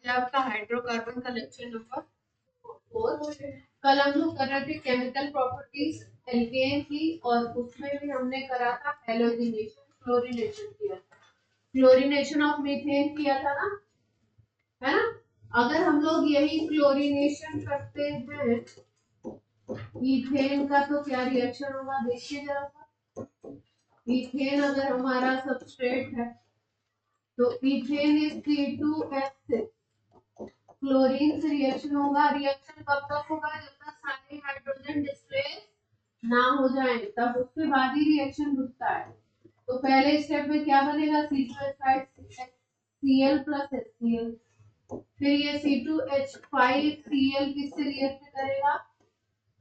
आपका हाइड्रोकार्बन का lecture number 4। कल हम लोग कर रहे थे केमिकल प्रॉपर्टीज एल्केन की, और उसमें भी हमने करा था हैलोजिनेशन, क्लोरीनेशन किया था, क्लोरीनेशन ऑफ मीथेन किया था ना, है ना। अगर हम लोग यही क्लोरीनेशन करते हैं ईथेन का तो क्या रिएक्शन होगा, देखिए जरा। ईथेन अगर हमारा सबस्ट्रेट है तो ईथेन इज C2H6, क्लोरीन से रिएक्शन होगा। रिएक्शन कब तक होगा, जब तक सारे हाइड्रोजन डिस्प्लेस ना हो जाए, तब उसके बाद ही रिएक्शन रुकता है। तो पहले स्टेप में क्या बनेगा, C2H5Cl प्लस HCl, फिर ये C2H5Cl किससे रिएक्ट करेगा,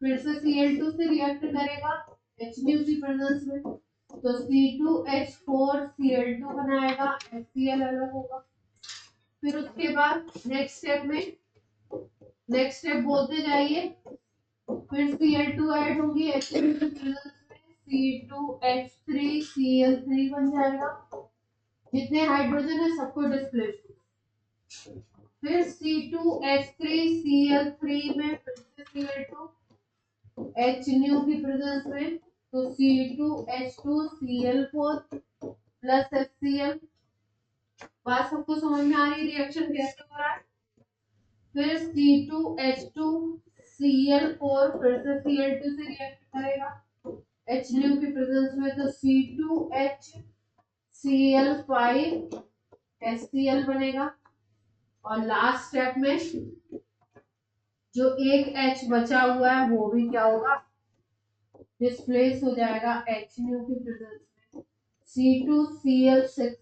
फिर से Cl2 से रिएक्ट करेगा HNO की प्रेजेंस में, तो C2H4Cl2 बनाएगा, HCl अलग होगा। फिर उसके बाद नेक्स्ट स्टेप बोलते जाइए, फिर Cl2 ऐड होगी HNO की प्रेजेंस में, C2H3Cl3 बन जाएगा, जितने हाइड्रोजन है सबको डिस्प्लेस। फिर C2H3Cl3 में फिर से Cl2 HNO की प्रेजेंस में, तो C2H2Cl4 प्लस HCl। बात सबको समझ में आ रही है, रिएक्शन कैसे हो रहा है। फिर C2H2Cl4 फिर से Cl2 से रिएक्ट करेगा HNO की प्रेजेंस में, तो C2HCl5HCl बनेगा। और लास्ट स्टेप में जो एक H बचा हुआ है वो भी क्या होगा, डिस्प्लेस हो जाएगा HNO की प्रेजेंस में, C2Cl6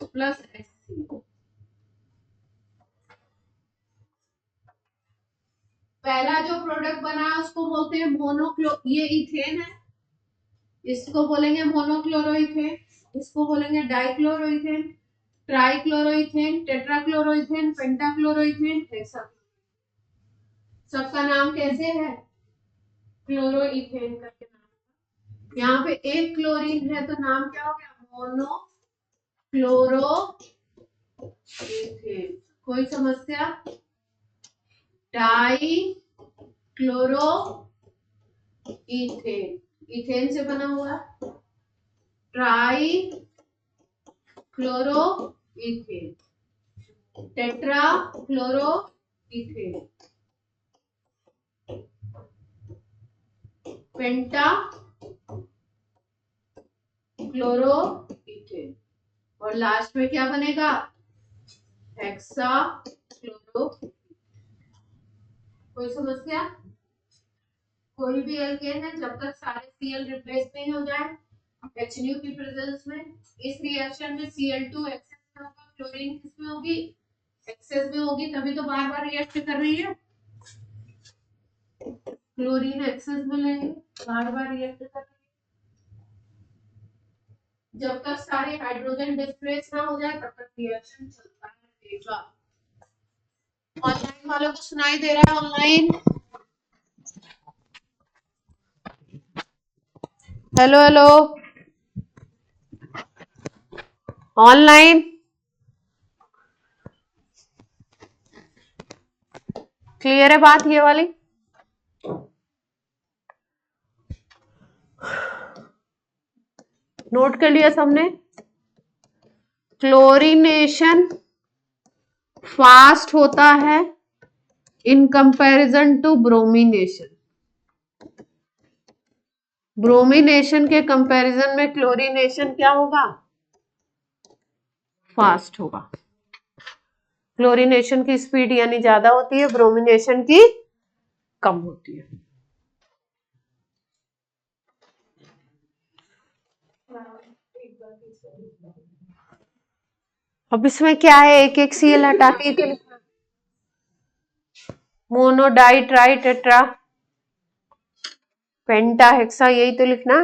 प्लस HCl। पहला जो प्रोडक्ट बना है उसको बोलते हैं मोनोक्लो, ये इथेन है, इसको बोलेंगे मोनोक्लोरोइथेन, इसको बोलेंगे डाइक्लोरोइथेन, ट्राइक्लोरोइथेन, टेट्राक्लोरोइथेन, पेंटाक्लोरोइथेन, हेक्साक्लोरोइथेन। सबका नाम कैसे है, क्लोरोइथेन करके नाम। यहाँ पे एक क्लोरीन है तो नाम क्या हो गया, मोनोक्लोरोइथेन। कोई समस्या, डाई क्लोरोइथेन, इथेन से बना हुआ, ट्राई क्लोरोइथेन, टेट्रा क्लोरोइथेन, पेंटा क्लोरोइथेन, और लास्ट में क्या बनेगा, हेक्सा क्लोरो। कोई समस्या, कोई भी एल्केन है जब तक सारे Cl रिप्लेस नहीं हो जाए HNO की प्रेजेंस में, इस रिएक्शन में Cl2 एक्सेस में होगा, क्लोरीन किसमें होगी, एक्सेस में होगी, तभी तो बार बार रिएक्ट कर रही है। क्लोरीन एक्सेस में लेंगे, बार बार रिएक्ट कर रही है, जब तक सारे हाइड्रोजन डिस्प्लेस ना हो जाए तब तक रिएक्शन चलता रहेगा। ऑनलाइन वालों को सुनाई दे रहा है, online, hello hello, online clear है बात ये वाली। नोट कर लिया सबने, क्लोरीनेशन फास्ट होता है in comparison to bromination, bromination के कंपैरिजन में क्लोरीनेशन क्या होगा, फास्ट होगा। क्लोरीनेशन की स्पीड यानी ज्यादा होती है, ब्रोमिनेशन की कम होती है। अब इसमें क्या है, एक एक Cl हटा के तो लिखना, मोनो डाई ट्राई टेट्रा पेंटा हेक्सा, यही तो लिखना।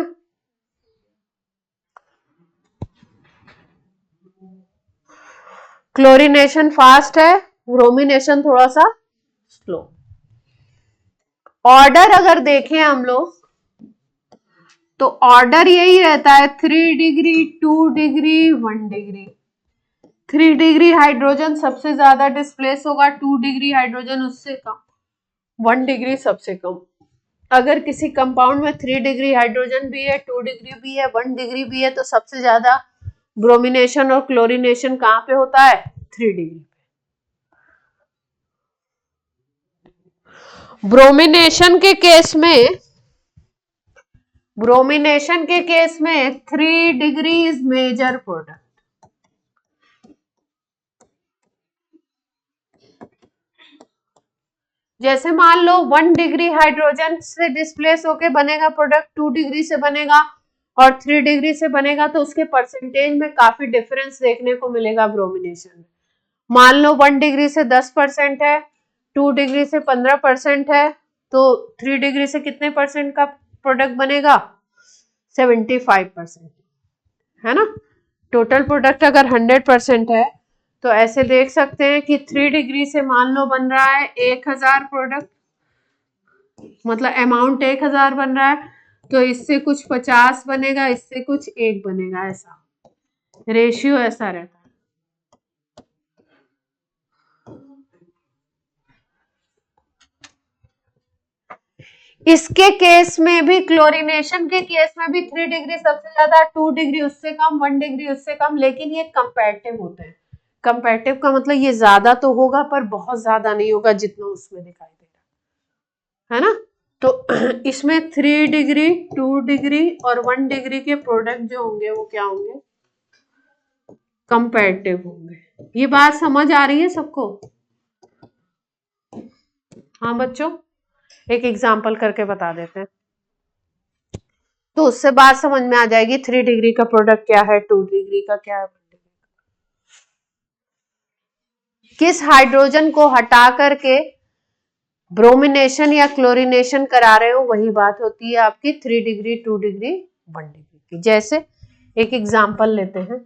क्लोरीनेशन फास्ट है, ब्रोमिनेशन थोड़ा सा स्लो। ऑर्डर अगर देखें हम लोग तो ऑर्डर यही रहता है 3 degree 2 degree 1 degree. 3 degree hydrogen सबसे ज्यादा डिस्प्लेस होगा, 2 डिग्री हाइड्रोजन उससे कम, 1 डिग्री सबसे कम। अगर किसी कंपाउंड में 3 डिग्री हाइड्रोजन भी है, 2 डिग्री भी है, 1 डिग्री भी है, तो सबसे ज्यादा ब्रोमिनेशन और क्लोरीनेशन कहां पे होता है? 3 डिग्री। ब्रोमिनेशन के केस में 3 डिग्री इज मेजर प्रोडक्ट। जैसे मान लो 1 डिग्री हाइड्रोजन से डिस्प्लेस होके बनेगा प्रोडक्ट, 2 डिग्री से बनेगा और 3 डिग्री से बनेगा, तो उसके परसेंटेज में काफी डिफरेंस देखने को मिलेगा ब्रोमिनेशन में। मान लो 1 डिग्री से 10% है, 2 डिग्री से 15% है, तो 3 डिग्री से कितने परसेंट का प्रोडक्ट बनेगा? 75%, है ना। टोटल प्रोडक्ट अगर 100% है तो ऐसे देख सकते हैं कि 3 डिग्री से मान लो बन रहा है 1000 प्रोडक्ट, मतलब अमाउंट 1000 बन रहा है, तो इससे कुछ 50 बनेगा, इससे कुछ 1 बनेगा, ऐसा रेशियो ऐसा रहता है। इसके केस में भी, क्लोरीनेशन के केस में भी 3 डिग्री सबसे ज्यादा, 2 डिग्री उससे कम, 1 डिग्री उससे कम, लेकिन ये कंपैरेटिव होते हैं। कंपैरेटिव का मतलब ये ज्यादा तो होगा पर बहुत ज्यादा नहीं होगा जितना उसमें दिखाई दे रहा है ना। तो इसमें 3 डिग्री 2 डिग्री और 1 डिग्री के प्रोडक्ट जो होंगे वो क्या होंगे? कंपैरेटिव होंगे। ये बात समझ आ रही है सबको? हाँ बच्चों, एक एग्जाम्पल करके बता देते हैं तो उससे बात समझ में आ जाएगी 3 डिग्री का प्रोडक्ट क्या है, 2 डिग्री का क्या है। किस हाइड्रोजन को हटा करके ब्रोमिनेशन या क्लोरीनेशन करा रहे हो, वही बात होती है आपकी 3 डिग्री 2 डिग्री 1 डिग्री की। जैसे एक एग्जाम्पल लेते हैं,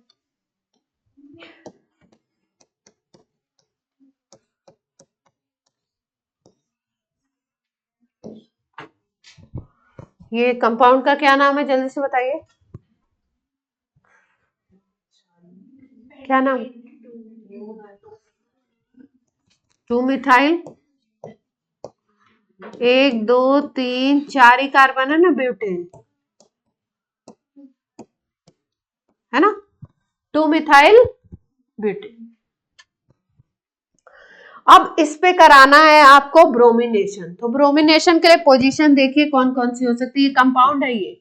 ये कंपाउंड का क्या नाम है, जल्दी से बताइए, क्या नाम? 2 मिथाइल 1 2 3 4 ही कार्बन है ना, ब्यूटेन, है ना, 2 मिथाइल ब्यूटेन। अब इस पे कराना है आपको ब्रोमिनेशन। तो ब्रोमिनेशन के लिए पोजीशन देखिए कौन कौन सी हो सकती है। कंपाउंड है ये,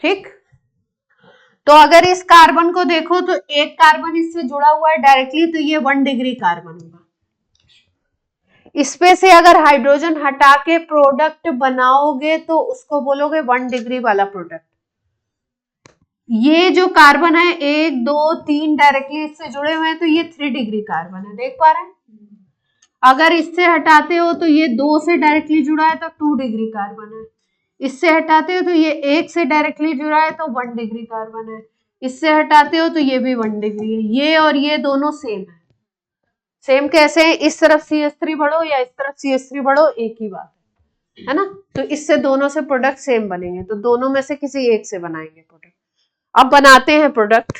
ठीक। तो अगर इस कार्बन को देखो तो एक कार्बन इससे जुड़ा हुआ है डायरेक्टली, तो ये 1 डिग्री कार्बन होगा। इसमें से अगर हाइड्रोजन हटा के प्रोडक्ट बनाओगे तो उसको बोलोगे 1 डिग्री वाला प्रोडक्ट। ये जो कार्बन है 1 2 3 डायरेक्टली इससे जुड़े हुए हैं, तो ये 3 डिग्री कार्बन है, देख पा रहे हैं। अगर इससे हटाते हो तो ये 2 से डायरेक्टली जुड़ा है तो 2 डिग्री कार्बन है। इससे हटाते हो तो ये 1 से डायरेक्टली जुड़ा है तो 1 डिग्री कार्बन है। इससे हटाते हो तो ये भी 1 डिग्री है। ये और ये दोनों सेम है। सेम कैसे है? इस तरफ CH3 बढ़ो या इस तरफ CH3 बढ़ो, एक ही बात है ना। तो इससे दोनों से प्रोडक्ट सेम बनेंगे, तो दोनों में से किसी एक से बनाएंगे प्रोडक्ट। अब बनाते हैं प्रोडक्ट।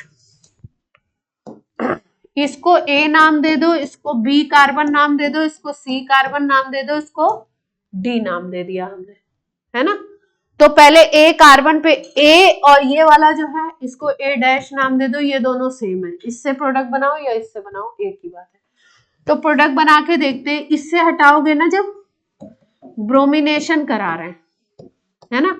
इसको A नाम दे दो, इसको B कार्बन नाम दे दो, इसको C कार्बन नाम दे दो, इसको D नाम दे दिया हमने, है ना। तो पहले A कार्बन पे A, और ये वाला जो है इसको A' नाम दे दो, ये दोनों सेम है। इससे प्रोडक्ट बनाओ या इससे बनाओ, एक ही बात है। तो प्रोडक्ट बना के देखते हैं। इससे हटाओगे ना, जब ब्रोमिनेशन करा रहे हैं, है ना,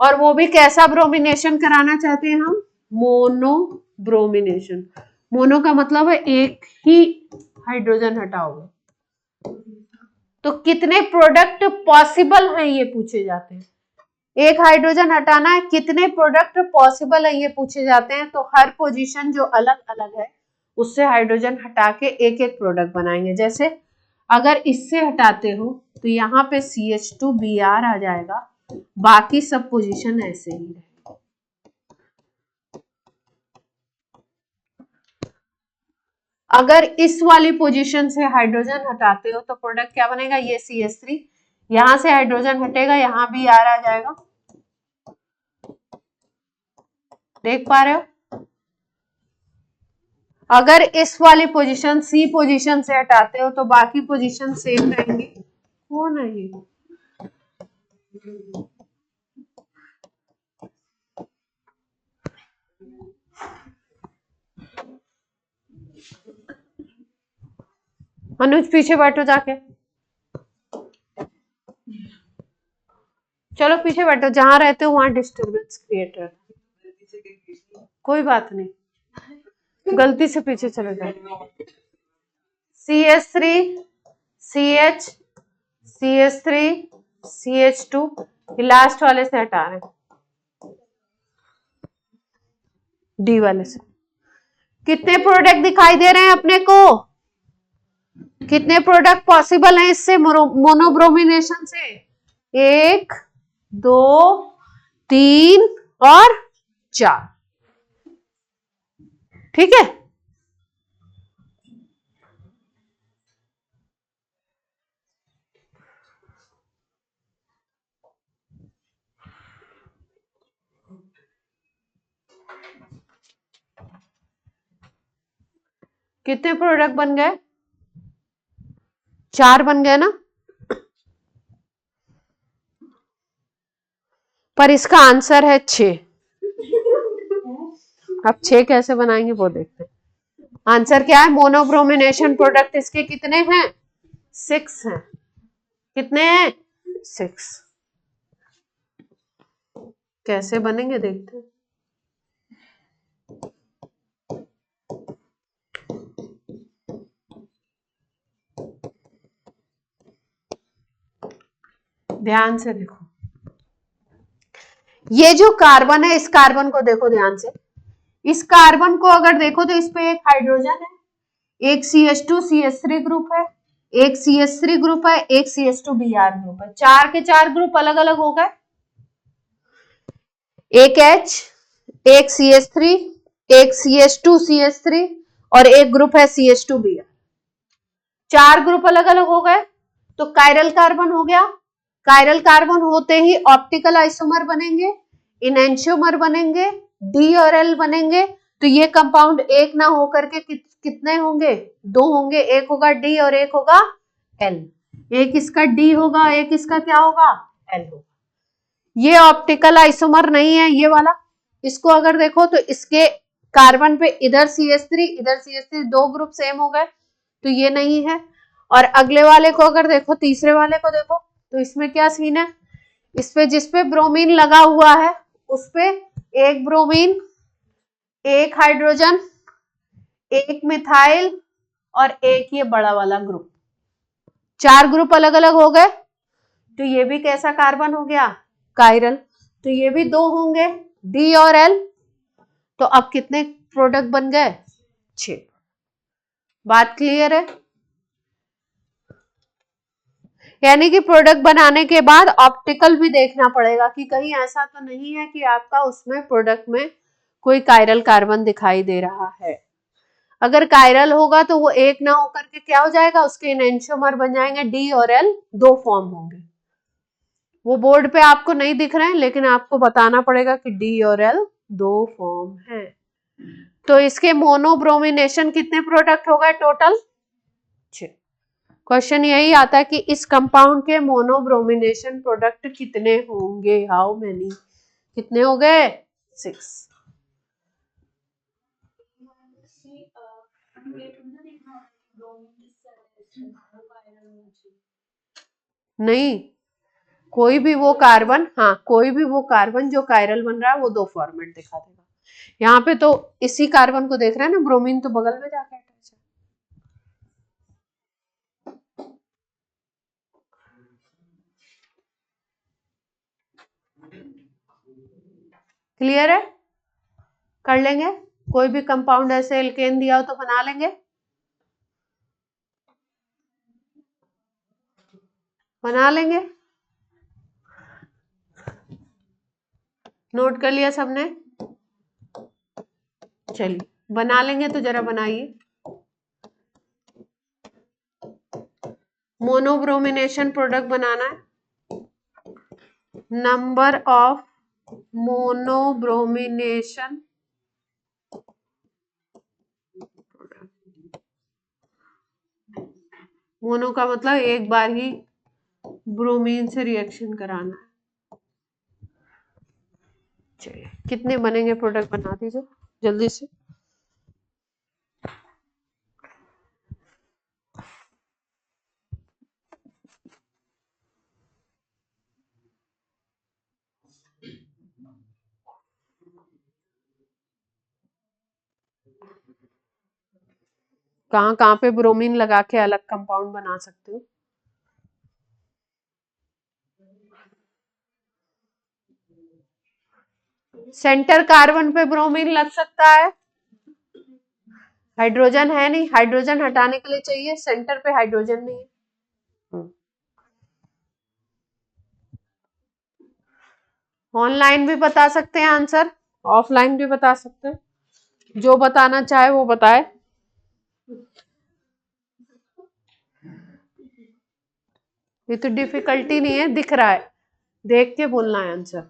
और वो भी कैसा ब्रोमिनेशन कराना चाहते हैं हम? Mono bromination. मोनो का मतलब है एक ही हाइड्रोजन हटाओगे। तो कितने प्रोडक्ट पॉसिबल हैं ये पूछे जाते हैं। एक हाइड्रोजन हटाना है, कितने प्रोडक्ट पॉसिबल है ये पूछे जाते हैं। तो हर पोजीशन जो अलग अलग है उससे हाइड्रोजन हटा के एक एक प्रोडक्ट बनाएंगे। जैसे अगर इससे हटाते हो तो यहाँ पे CH2Br आ जाएगा, बाकी सब पोजीशन ऐसे ही रहेगी। अगर इस वाली पोजीशन से हाइड्रोजन हटाते हो तो प्रोडक्ट क्या बनेगा, ये CH3, यहां से हाइड्रोजन हटेगा, यहां भी R आ जाएगा, देख पा रहे हो। अगर इस वाली पोजीशन C पोजीशन से हटाते हो तो बाकी पोजीशन सेम रहेंगी। कौन है ये? अनुज पीछे बैठो जाके, चलो पीछे बैठो, जहां रहते हो वहां डिस्टर्बेंस क्रिएट है। कोई बात नहीं, गलती से पीछे चले जाओ। CH3 CH CH3 CH2, last वाले से हटा रहे हैं, डी वाले से। कितने प्रोडक्ट दिखाई दे रहे हैं अपने को, कितने प्रोडक्ट पॉसिबल हैं इससे, मोनोब्रोमिनेशन से? 1 2 3 और 4, ठीक है। कितने प्रोडक्ट बन गए? 4 बन गए ना, पर इसका आंसर है 6। अब 6 कैसे बनाएंगे वो देखते हैं। आंसर क्या है, मोनोब्रोमिनेशन प्रोडक्ट इसके कितने हैं, 6 हैं। कितने हैं, 6। कैसे बनेंगे देखते हैं। ध्यान से देखो, ये जो कार्बन है, इस कार्बन को देखो ध्यान से। इस कार्बन को अगर देखो तो इस पे एक हाइड्रोजन है, एक CH2 CH3 ग्रुप है, एक CH3 ग्रुप है, एक CH2 Br ग्रुप है। 4 के 4 ग्रुप अलग अलग हो गए, एक H, एक CH3, एक CH2 CH3 और एक ग्रुप है CH2 Br। 4 ग्रुप अलग अलग हो गए तो कायरल कार्बन हो गया। कायरल कार्बन होते ही ऑप्टिकल आइसोमर बनेंगे, इनेंशियोमर बनेंगे, डी और एल बनेंगे। तो ये कंपाउंड एक ना होकर के कितने होंगे, 2 होंगे। एक होगा डी और एक होगा एल। एक इसका डी होगा, एक इसका क्या होगा, एल होगा। ये ऑप्टिकल आइसोमर नहीं है ये वाला। इसको अगर देखो तो इसके कार्बन पे इधर CH3 इधर CH3, 2 ग्रुप सेम हो गए, तो ये नहीं है। और अगले वाले को अगर देखो, तीसरे वाले को देखो, तो इसमें क्या सीन है, इस पे जिसपे ब्रोमीन लगा हुआ है उस पे एक ब्रोमीन, एक हाइड्रोजन, एक मिथाइल और एक ये बड़ा वाला ग्रुप। 4 ग्रुप अलग अलग हो गए, तो ये भी कैसा कार्बन हो गया, कायरल। तो ये भी 2 होंगे, डी और एल। तो अब कितने प्रोडक्ट बन गए, 6। बात क्लियर है। यानी कि प्रोडक्ट बनाने के बाद ऑप्टिकल भी देखना पड़ेगा कि कहीं ऐसा तो नहीं है कि आपका उसमें प्रोडक्ट में कोई कायरल कार्बन दिखाई दे रहा है। अगर कायरल होगा तो वो एक ना होकर के क्या हो जाएगा, उसके एनेंशियोमर बन जाएंगे, डी और एल 2 फॉर्म होंगे। वो बोर्ड पे आपको नहीं दिख रहे हैं, लेकिन आपको बताना पड़ेगा कि डी और एल 2 फॉर्म है। तो इसके मोनोब्रोमिनेशन कितने प्रोडक्ट हो गए टोटल, 6। क्वेश्चन यही आता है कि इस कंपाउंड के मोनोब्रोमिनेशन प्रोडक्ट कितने होंगे, हाउ मेनी, कितने हो गए, 6। नहीं, कोई भी वो कार्बन, हाँ कोई भी वो कार्बन जो कायरल बन रहा है वो 2 फॉर्मेट दिखा देगा। यहाँ पे तो इसी कार्बन को देख रहे हैं ना, ब्रोमीन तो बगल में जाकर अटैच है। क्लियर है, कर लेंगे। कोई भी कंपाउंड ऐसे एल्केन दिया हो तो बना लेंगे, बना लेंगे। नोट कर लिया सबने, चलिए बना लेंगे। तो जरा बनाइए। मोनोब्रोमिनेशन प्रोडक्ट बनाना है, नंबर ऑफ मोनोब्रोमिनेशन मोनो का मतलब एक बार ही ब्रोमीन से रिएक्शन कराना है। चलिए कितने बनेंगे प्रोडक्ट बना दीजिए जल्दी से। कहाँ कहाँ पे ब्रोमीन लगा के अलग कंपाउंड बना सकते हो। सेंटर कार्बन पे ब्रोमीन लग सकता है, हाइड्रोजन है नहीं, हाइड्रोजन हटाने के लिए चाहिए, सेंटर पे हाइड्रोजन नहीं है। ऑनलाइन भी बता सकते हैं आंसर, ऑफलाइन भी बता सकते हैं, जो बताना चाहे वो बताए। ये तो डिफिकल्टी नहीं है, दिख रहा है, देख के बोलना है आंसर।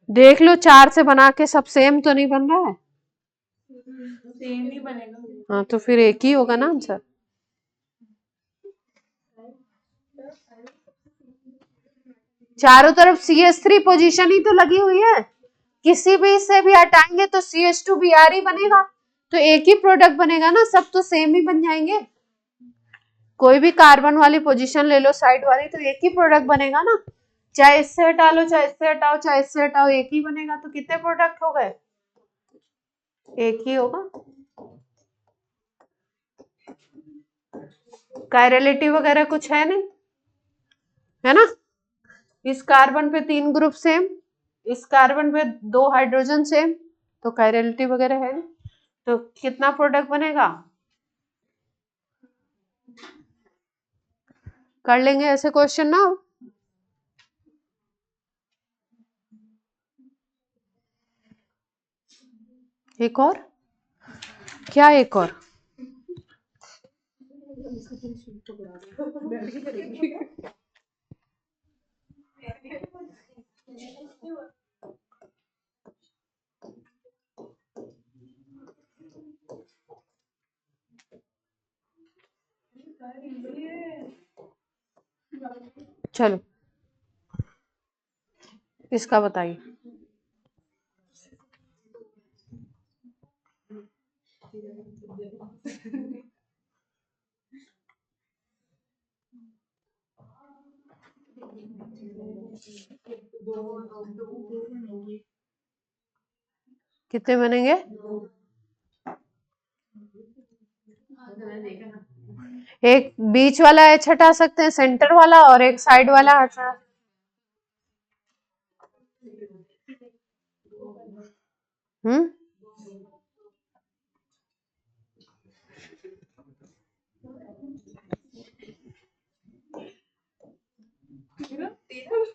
देख लो 4 से बना के सब सेम तो नहीं बन रहा है, सेम नहीं बनेगा। हाँ तो फिर एक ही होगा ना आंसर। चारों तरफ CH3 पोजीशन ही तो लगी हुई है, किसी भी से भी हटाएंगे तो CH2Br ही बनेगा, तो एक ही प्रोडक्ट बनेगा ना, सब तो सेम ही बन जाएंगे। कोई भी कार्बन वाली पोजीशन ले लो साइड वाली, तो एक ही प्रोडक्ट बनेगा ना, चाहे इससे हटा लो, चाहे इससे हटाओ, चाहे इससे हटाओ, एक ही बनेगा। तो कितने प्रोडक्ट हो गए, एक ही होगा। कायरलिटी वगैरह कुछ है नहीं, है ना। इस कार्बन पे 3 ग्रुप सेम, इस कार्बन पे 2 हाइड्रोजन सेम, तो कायरलिटी वगैरह है नहीं, तो कितना प्रोडक्ट बनेगा। कर लेंगे ऐसे क्वेश्चन ना। एक और क्या, एक और चलो इसका बताइए। कितने बनेंगे, एक बीच वाला H हटा सकते हैं, सेंटर वाला, और एक साइड वाला हटा।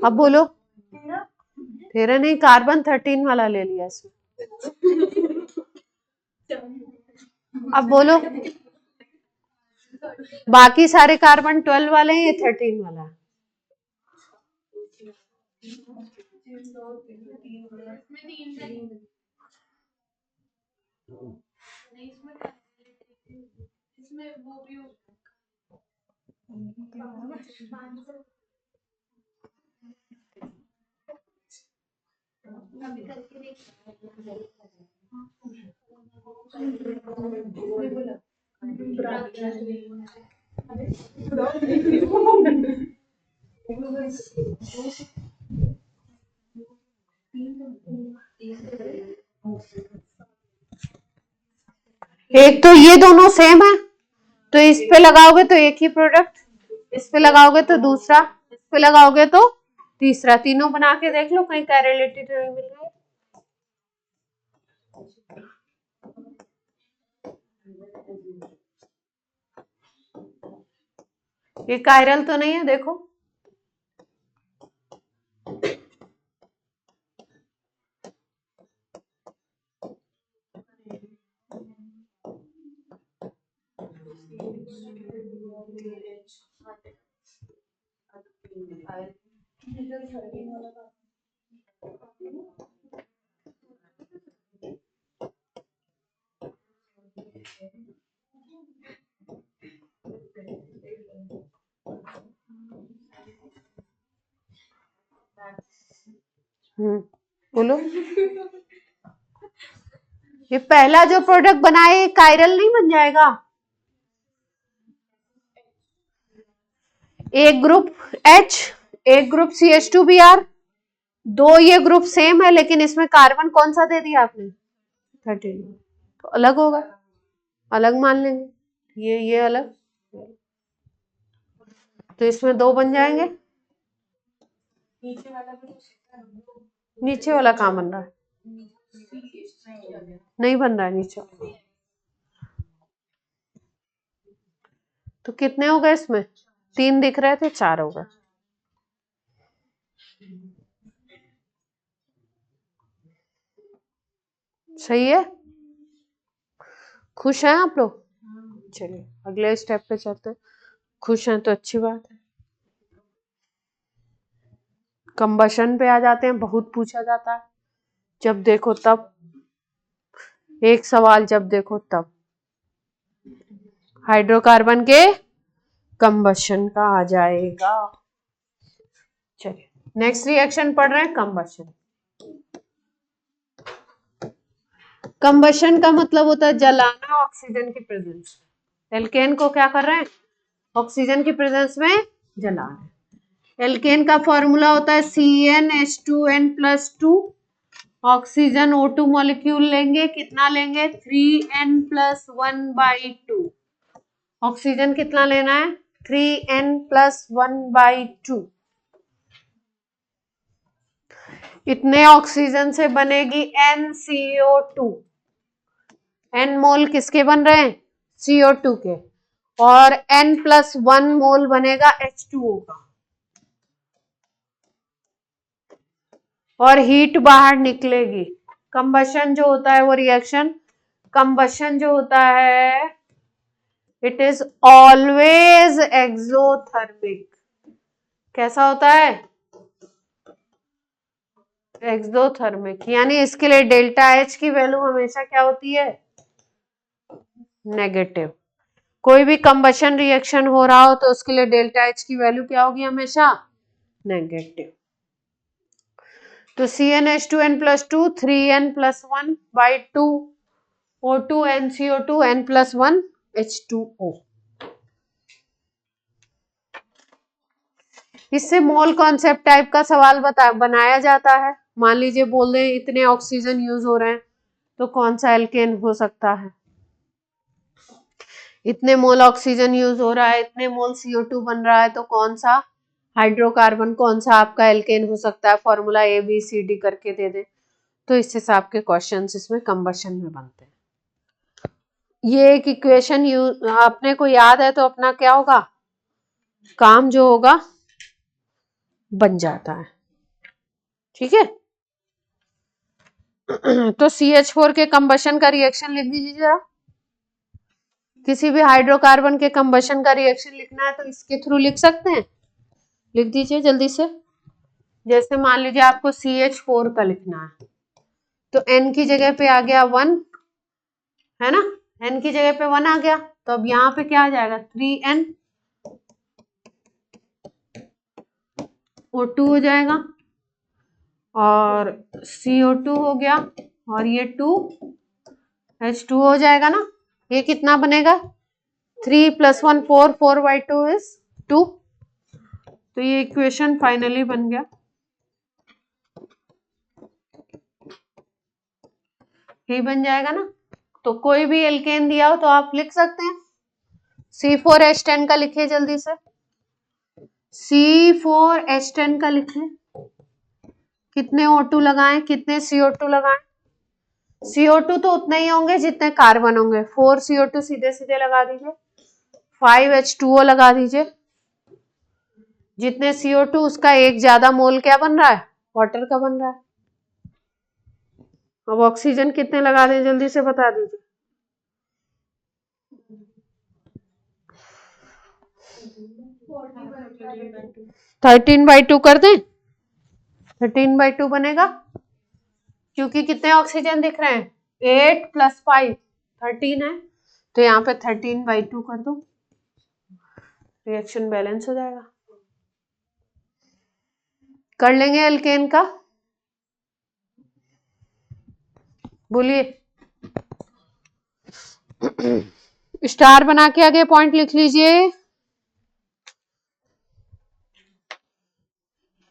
अब बोलो, 13 नहीं, कार्बन 13 वाला ले लिया इसमें। अब बोलो, बाकी सारे कार्बन 12 वाले हैं, ये 13 वाला है। एक तो ये दोनों सेम है, तो इस पे लगाओगे तो एक ही प्रोडक्ट, इस पे लगाओगे तो दूसरा, इस पे लगाओगे तो तीसरा, तीनों बना के देख लो कहीं कैरेलिटी तो नहीं मिल रहा है। ये कायरल तो नहीं है, देखो बोलो। ये पहला जो प्रोडक्ट बनाए कायरल नहीं बन जाएगा? एक ग्रुप H, एक ग्रुप CH2Br, दो ये ग्रुप सेम है लेकिन इसमें कार्बन कौन सा दे दिया आपने? 13, तो अलग होगा, अलग मान लेंगे। ये अलग, तो इसमें दो बन जाएंगे। नीचे वाला कहाँ बन रहा है? नहीं बन रहा है नीचे। तो कितने हो गए इसमें? 3 दिख रहे थे, 4 हो गए। सही है? खुश हैं आप लोग? चलिए अगले स्टेप पे चलते हैं। खुश हैं तो अच्छी बात है। कंबशन पे आ जाते हैं। बहुत पूछा जाता है, जब देखो तब, एक सवाल जब देखो तब। हाइड्रोकार्बन के कंबशन का आ जाएगा। चलिए नेक्स्ट रिएक्शन पढ़ रहे हैं, कंबशन। कंबशन का मतलब होता है जलाना ऑक्सीजन की प्रेजेंस में। एल्केन को क्या कर रहे हैं? ऑक्सीजन की प्रेजेंस में जला रहे हैं। एल्केन का फॉर्मूला होता है CnH2n+2। ऑक्सीजन O2 मॉलिक्यूल लेंगे, कितना लेंगे? 3n+1/2। ऑक्सीजन कितना लेना है? 3n+1/2। इतने ऑक्सीजन से बनेगी NCO2। n मोल किसके बन रहे हैं? CO2 के। और n+1 मोल बनेगा H2O का। और हीट बाहर निकलेगी। कंबशन जो होता है वो रिएक्शन, कंबशन जो होता है इट इज ऑलवेज एक्सोथर्मिक। कैसा होता है? एक्सोथर्मिक। यानी इसके लिए डेल्टा H की वैल्यू हमेशा क्या होती है? नेगेटिव। कोई भी कंबशन रिएक्शन हो रहा हो तो उसके लिए डेल्टा H की वैल्यू क्या होगी? हमेशा नेगेटिव। तो CnH2n+2 3n+1/2 O2 NCO2 n+1 H2O। इससे मोल कॉन्सेप्ट टाइप का सवाल बनाया जाता है। मान लीजिए बोल दें इतने ऑक्सीजन यूज हो रहे हैं तो कौन सा एल्केन हो सकता है? इतने मोल ऑक्सीजन यूज हो रहा है, इतने मोल CO2 बन रहा है, तो कौन सा हाइड्रोकार्बन, कौन सा आपका एल्केन हो सकता है? फॉर्मूला ABCD करके दे दे तो इस हिसाब के क्वेश्चंस इसमें कंबशन में बनते हैं। ये एक इक्वेशन आपने को याद है तो अपना क्या होगा? काम जो होगा बन जाता है। ठीक है। तो CH4 के कंबशन का रिएक्शन लिख दीजिए जरा। किसी भी हाइड्रोकार्बन के कंबशन का रिएक्शन लिखना है तो इसके थ्रू लिख सकते हैं। लिख दीजिए जल्दी से। जैसे मान लीजिए आपको CH4 का लिखना है तो N की जगह पे आ गया 1, है ना? N की जगह पे 1 आ गया तो अब यहाँ पे क्या आ जाएगा? 3n O2 हो जाएगा और CO2 हो गया और ये 2 H2 हो जाएगा ना। ये कितना बनेगा? 3 + 1 4 4/2 इज 2। तो ये इक्वेशन फाइनली बन गया। यही बन जाएगा ना। तो कोई भी एल्केन दिया हो तो आप लिख सकते हैं। C4H10 का लिखिए जल्दी से। C4H10 का लिखिए। कितने O2 लगाएं, कितने CO2 लगाएं? CO2 तो उतने ही होंगे जितने कार्बन होंगे। 4 CO2 सीधे सीधे लगा दीजिए, 5 H2O लगा दीजिए। जितने CO2 उसका एक ज्यादा मोल क्या बन रहा है? वाटर का बन रहा है। अब ऑक्सीजन कितने लगा दें जल्दी से बता दीजिए। 13/2 कर दें? 13/2 बनेगा, क्योंकि कितने ऑक्सीजन दिख रहे हैं? 8 + 5 13 है, तो यहाँ पे 13/2 कर दो, रिएक्शन बैलेंस हो जाएगा। कर लेंगे एल्केन का, बोलिए। स्टार बना के आगे पॉइंट लिख लीजिए।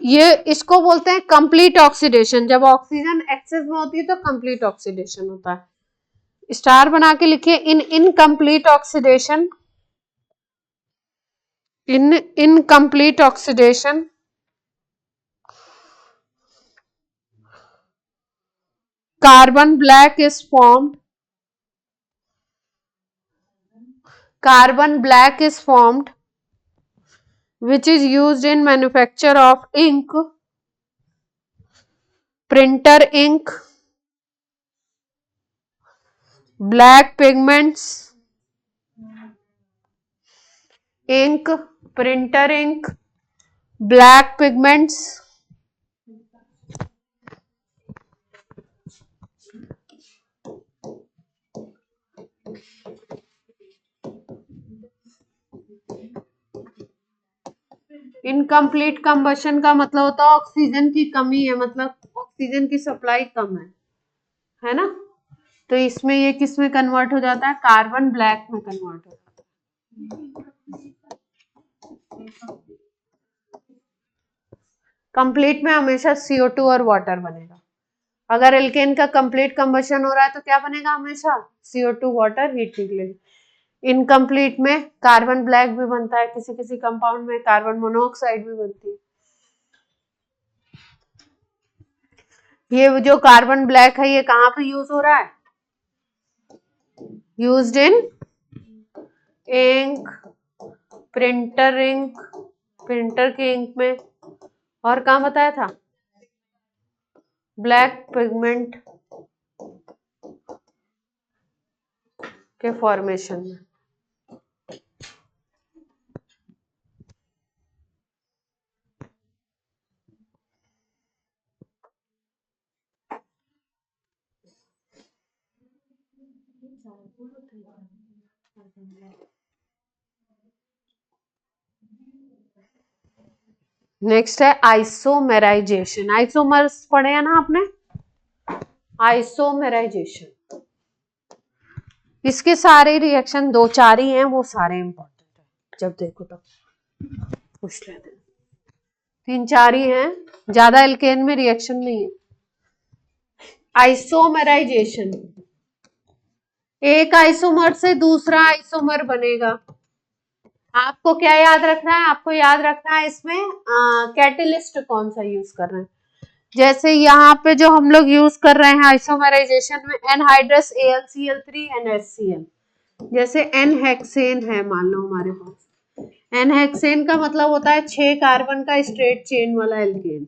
ये इसको बोलते हैं कंप्लीट ऑक्सीडेशन। जब ऑक्सीजन एक्सेस में होती है तो कंप्लीट ऑक्सीडेशन होता है। स्टार बना के लिखिए, in incomplete oxidation, in incomplete oxidation carbon black is formed, carbon black is formed which is used in manufacture of ink, printer ink, black pigments, ink, printer ink, black pigments, incomplete combustion का मतलब होता है oxygen की कमी है, मतलब oxygen की supply कम है ना। तो इसमें ये किस में कन्वर्ट हो जाता है? कार्बन ब्लैक में कन्वर्ट हो जाता है। कंप्लीट में हमेशा CO2 और वाटर बनेगा। अगर एल्केन का कंप्लीट कंबशन हो रहा है तो क्या बनेगा? हमेशा CO2 वाटर हीट निकलेगी। इनकम्प्लीट में कार्बन ब्लैक भी बनता है, किसी किसी कंपाउंड में कार्बन मोनोऑक्साइड भी बनती है। ये जो कार्बन ब्लैक है ये कहाँ पे यूज हो रहा है? Used in ink, printer ink, printer के इंक में, और कहाँ बताया था? ब्लैक पिगमेंट के फॉर्मेशन में। नेक्स्ट है आइसोमेराइजेशन। आइसोमर्स पढ़े हैं ना आपने? आइसोमेराइजेशन, इसके सारे रिएक्शन 2-4 ही हैं, वो सारे इंपॉर्टेंट है, जब देखो तब पूछ लेते हैं। 3-4 ही हैं, ज्यादा एल्केन में रिएक्शन नहीं है। आइसोमेराइजेशन, एक आइसोमर से दूसरा आइसोमर बनेगा। आपको क्या याद रखना है? आपको याद रखना है इसमें कैटेलिस्ट कौन सा यूज कर रहे हैं। जैसे यहाँ पे जो हम लोग यूज कर रहे हैं आइसोमेराइजेशन में, एनहाइड्रस AlCl3 NHCl, जैसे एनहेक्सेन है मान लो हमारे पास। एनहेक्सेन का मतलब होता है 6 कार्बन का स्ट्रेट चेन वाला एल्केन।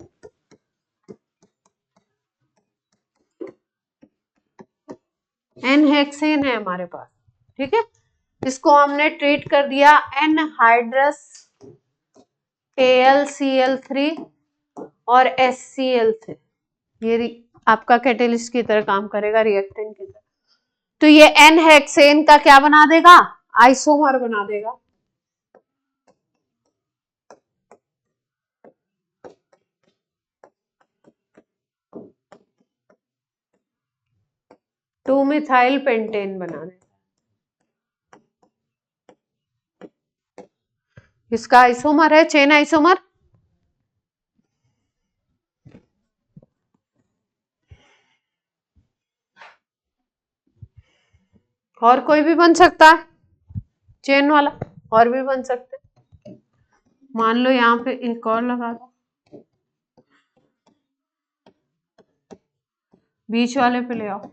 एनहेक्सेन है हमारे पास, ठीक है। इसको हमने ट्रीट कर दिया एनहाइड्रस AlCl3 और HCl से, ये आपका कैटेलिस्ट की तरह काम करेगा, रिएक्टेंट की तरह। तो ये एनहेक्सेन का क्या बना देगा? आइसोमर बना देगा। टू मिथाइल पेंटेन बना देगा। इसका आइसोमर है चेन आइसोमर। और कोई भी बन सकता है चेन वाला, और भी बन सकते हैं। मान लो यहाँ पे एक और लगा दो, बीच वाले पे ले आओ।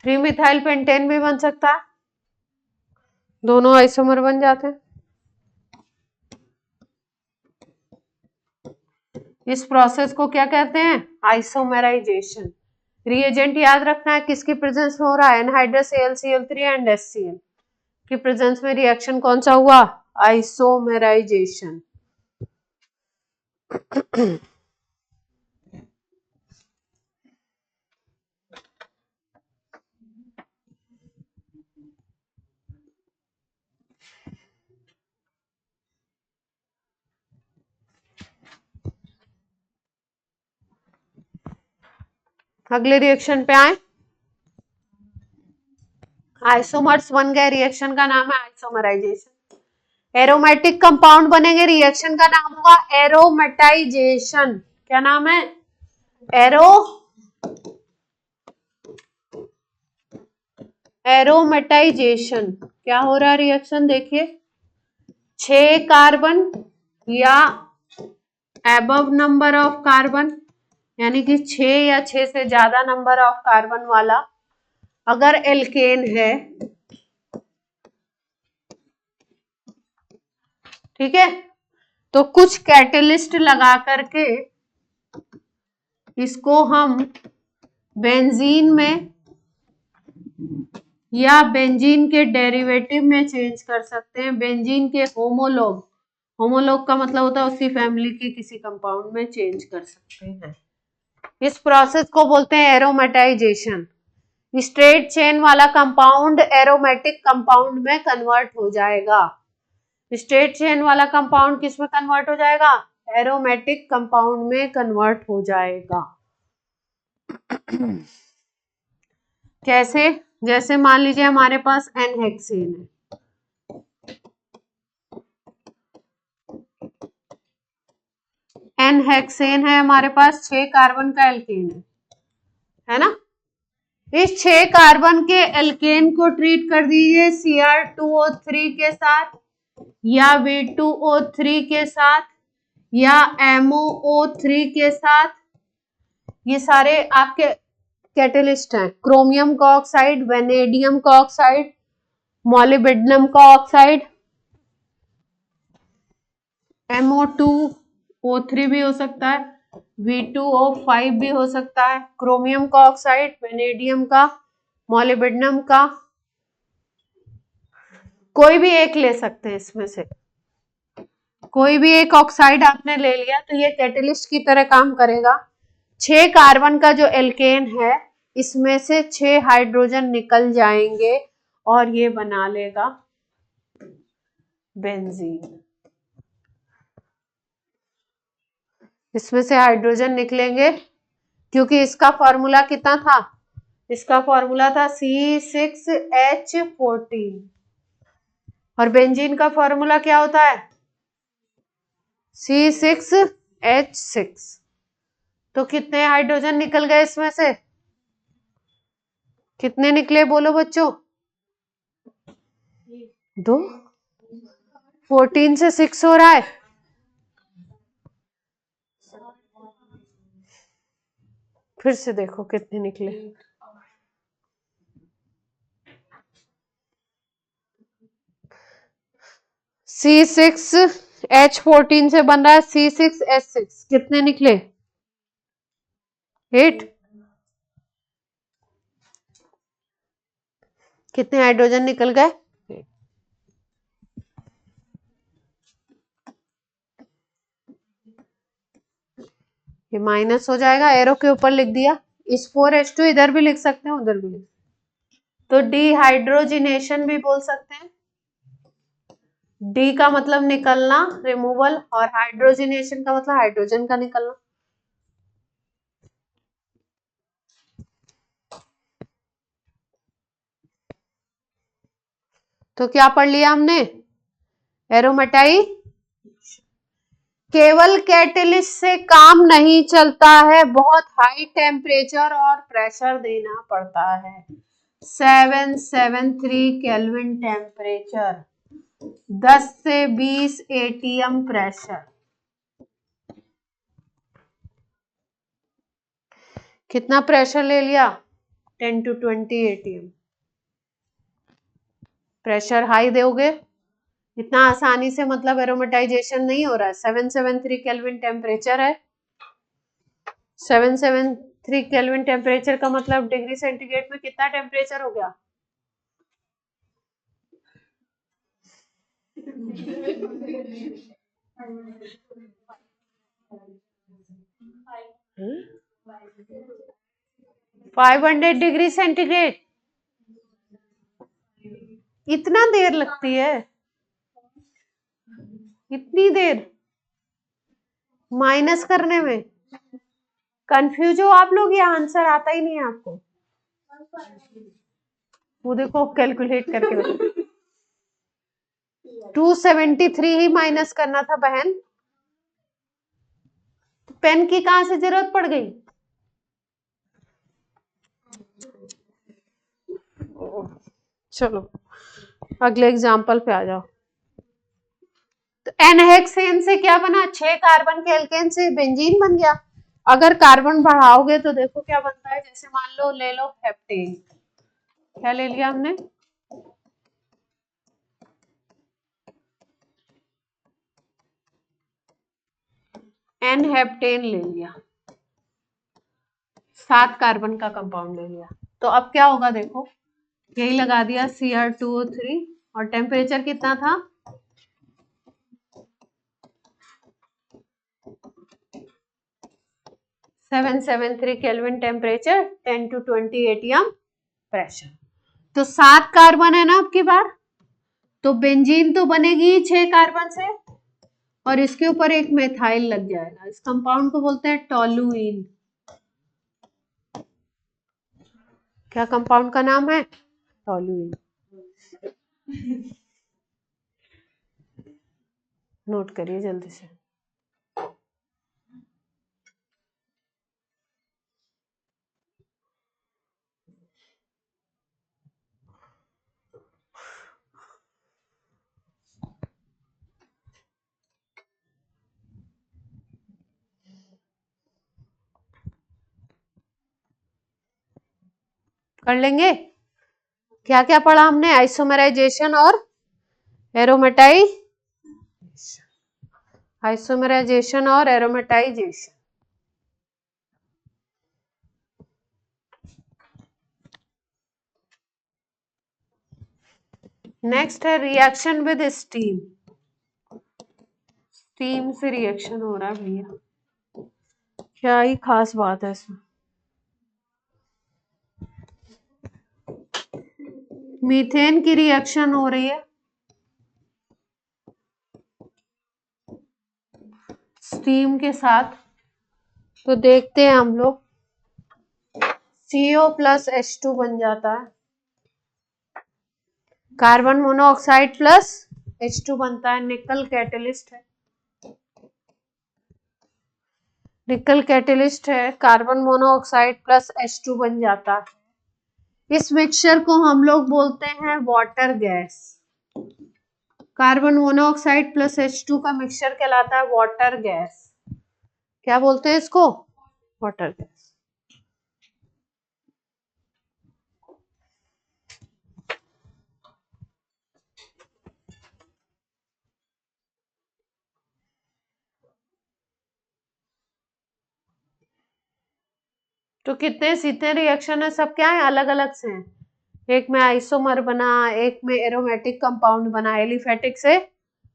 थ्री मिथाइल पेंटेन भी बन सकता है, दोनों आइसोमर बन जाते हैं। इस प्रोसेस को क्या कहते हैं? आइसोमेराइजेशन। रिएजेंट याद रखना है किसकी प्रेजेंस में हो रहा है, एनहाइड्रस AlCl3 एंड HCl की प्रेजेंस में रिएक्शन कौन सा हुआ, आइसोमेराइजेशन। अगले रिएक्शन पे आए, आइसोमर्स बन गए, रिएक्शन का नाम है आइसोमराइजेशन। एरोमेटिक कंपाउंड बनेंगे, रिएक्शन का नाम होगा एरोमेटाइजेशन। क्या नाम है, एरोमेटाइजेशन। क्या हो रहा है रिएक्शन, देखिए 6 कार्बन या एबव नंबर ऑफ कार्बन, यानी कि 6 या 6 से ज्यादा नंबर ऑफ कार्बन वाला अगर एल्केन है, ठीक है, तो कुछ कैटलिस्ट लगा करके इसको हम बेंजीन में या बेंजीन के डेरिवेटिव में चेंज कर सकते हैं, बेंजीन के होमोलॉग, होमोलॉग का मतलब होता है उसी फैमिली के किसी कंपाउंड में चेंज कर सकते हैं। इस प्रोसेस को बोलते हैं एरोमेटाइजेशन। स्ट्रेट चेन वाला कंपाउंड एरोमेटिक कंपाउंड में कन्वर्ट हो जाएगा। स्ट्रेट चेन वाला कंपाउंड किस में कन्वर्ट हो जाएगा, एरोमेटिक कंपाउंड में कन्वर्ट हो जाएगा। कैसे, जैसे मान लीजिए हमारे पास N-हेक्सेन है, N-हेक्सेन है हमारे पास, 6 कार्बन का एल्केन है ना। इस 6 कार्बन के एल्केन को ट्रीट कर दीजिए Cr2O3 के साथ या V2O3 के साथ या MOO3 के साथ। ये सारे आपके कैटलिस्ट हैं, क्रोमियम का ऑक्साइड, वेनेडियम का ऑक्साइड, मॉलिब्डेनम का ऑक्साइड, MO2O3 भी हो सकता है, V2O5 भी हो सकता है, क्रोमियम का ऑक्साइड, वेनेडियम का, मॉलिब्डेनम का, कोई भी एक ले सकते हैं इसमें से, कोई भी एक ऑक्साइड आपने ले लिया तो ये कैटलिस्ट की तरह काम करेगा। 6 कार्बन का जो एल्केन है इसमें से 6 हाइड्रोजन निकल जाएंगे और ये बना लेगा बेंजीन। इसमें से हाइड्रोजन निकलेंगे क्योंकि इसका फॉर्मूला कितना था, इसका फॉर्मूला था C6H14 और बेंजीन का फॉर्मूला क्या होता है C6H6। तो कितने हाइड्रोजन निकल गए इसमें से, कितने निकले बोलो बच्चों, 2। 14 से 6 हो रहा है, फिर से देखो कितने निकले, C6H14 से बन रहा है C6H6, कितने निकले 8। कितने हाइड्रोजन निकल गए, ये माइनस हो जाएगा, एरो के ऊपर लिख दिया, इस 4H2 इधर भी लिख सकते हैं उधर भी लिख, तो डिहाइड्रोजिनेशन भी बोल सकते हैं। डी का मतलब निकलना, रिमूवल, और हाइड्रोजिनेशन का मतलब हाइड्रोजन का निकलना। तो क्या पढ़ लिया हमने, एरोमेटाई, केवल कैटलिस्ट से काम नहीं चलता है, बहुत हाई टेम्परेचर और प्रेशर देना पड़ता है। 773 केल्विन टेम्परेचर, 10 से 20 ATM प्रेशर। कितना प्रेशर ले लिया, 10 to 20 ATM। प्रेशर हाई दोगे इतना आसानी से मतलब एरोमेटाइजेशन नहीं हो रहा है। 773 केल्विन टेम्परेचर है, 773 3 केल्विन टेम्परेचर का मतलब डिग्री सेंटीग्रेड में कितना टेम्परेचर हो गया? हम्म? 500 डिग्री सेंटीग्रेड। इतना देर लगती है? इतनी देर माइनस करने में? कंफ्यूज हो आप लोग या आंसर आता ही नहीं है आपको? वो देखो कैलकुलेट करके 273 ही माइनस करना था बहन। पेन की कहां से जरूरत पड़ गई? चलो अगले एग्जाम्पल पे आ जाओ। तो एनहेक्सेन से क्या बना? 6 कार्बन के एल्केन से बेंजीन बन गया। अगर कार्बन बढ़ाओगे तो देखो क्या बनता है। जैसे मान लो ले लो हेप्टेन, क्या ले लिया हमने? एन हेप्टेन ले लिया, 7 कार्बन का कंपाउंड ले लिया। तो अब क्या होगा देखो, यही लगा दिया Cr2O3 और टेम्परेचर कितना था? 773 kelvin temperature, 10 to 20 ATM pressure. तो 7 कार्बन है ना आपकी बार, तो बेंजीन तो बनेगी 6 कार्बन से और इसके ऊपर एक मेथाइल लग जाएगा। इस कंपाउंड को बोलते हैं टोलुइन। क्या कंपाउंड का नाम है? टोलुइन। नोट करिए जल्दी से। कर लेंगे। क्या क्या पढ़ा हमने? आइसोमराइजेशन और आइसोमराइजेशन और एरोमेटाइजेशन। नेक्स्ट है रिएक्शन विद स्टीम। स्टीम से रिएक्शन हो रहा है भैया, क्या ही खास बात है इसमें। मीथेन की रिएक्शन हो रही है स्टीम के साथ। तो देखते हैं हम लोग, CO प्लस H2 बन जाता है, कार्बन मोनोऑक्साइड प्लस H2 बनता है। निकल कैटलिस्ट है, निकल कैटलिस्ट है, कार्बन मोनोऑक्साइड प्लस H2 बन जाता है। इस मिक्सचर को हम लोग बोलते हैं water gas. Carbon monoxide plus H2 का मिक्सचर कहलाता है वाटर गैस। क्या बोलते हैं इसको? Water gas. तो कितने सीधे रिएक्शन है, सब क्या है? अलग अलग से हैं। एक में आइसोमर बना, एक में एरोमेटिक कंपाउंड बना, एलिफेटिक से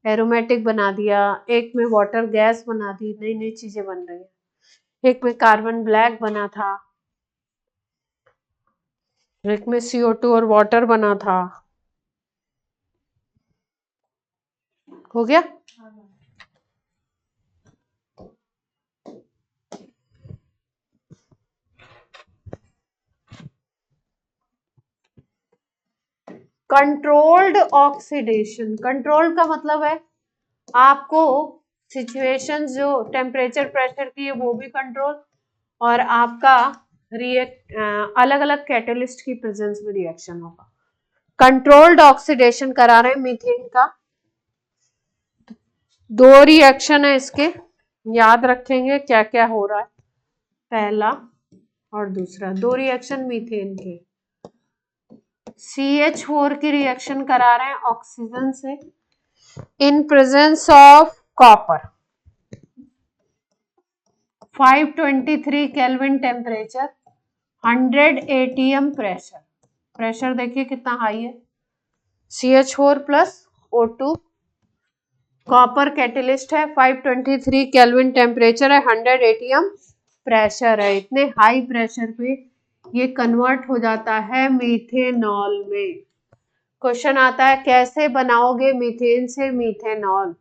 एरोमेटिक बना दिया, एक में वाटर गैस बना दी, नई नई चीजें बन रही है। एक में कार्बन ब्लैक बना था, एक में CO2 और वाटर बना था। हो गया? Controlled oxidation. कंट्रोल का मतलब है आपको सिचुएशन जो टेम्परेचर प्रेशर की है वो भी कंट्रोल, और आपका अलग अलग कैटलिस्ट की प्रेजेंस में रिएक्शन होगा। कंट्रोल्ड ऑक्सीडेशन करा रहे हैं मीथेन का। 2 रिएक्शन है इसके, याद रखेंगे क्या क्या हो रहा है। पहला और दूसरा 2 रिएक्शन मीथेन के। CH4 की रिएक्शन करा रहे हैं ऑक्सीजन से in presence of copper. 523 kelvin temperature, 100 atm pressure. Pressure देखिए कितना हाई है, CH4 plus O2। Copper catalyst है, 523 केल्विन टेम्परेचर है, 100 atm प्रेशर है। इतने हाई प्रेशर पे ये कन्वर्ट हो जाता है मीथेनॉल में। क्वेश्चन आता है कैसे बनाओगे मीथेन से मीथेनॉल।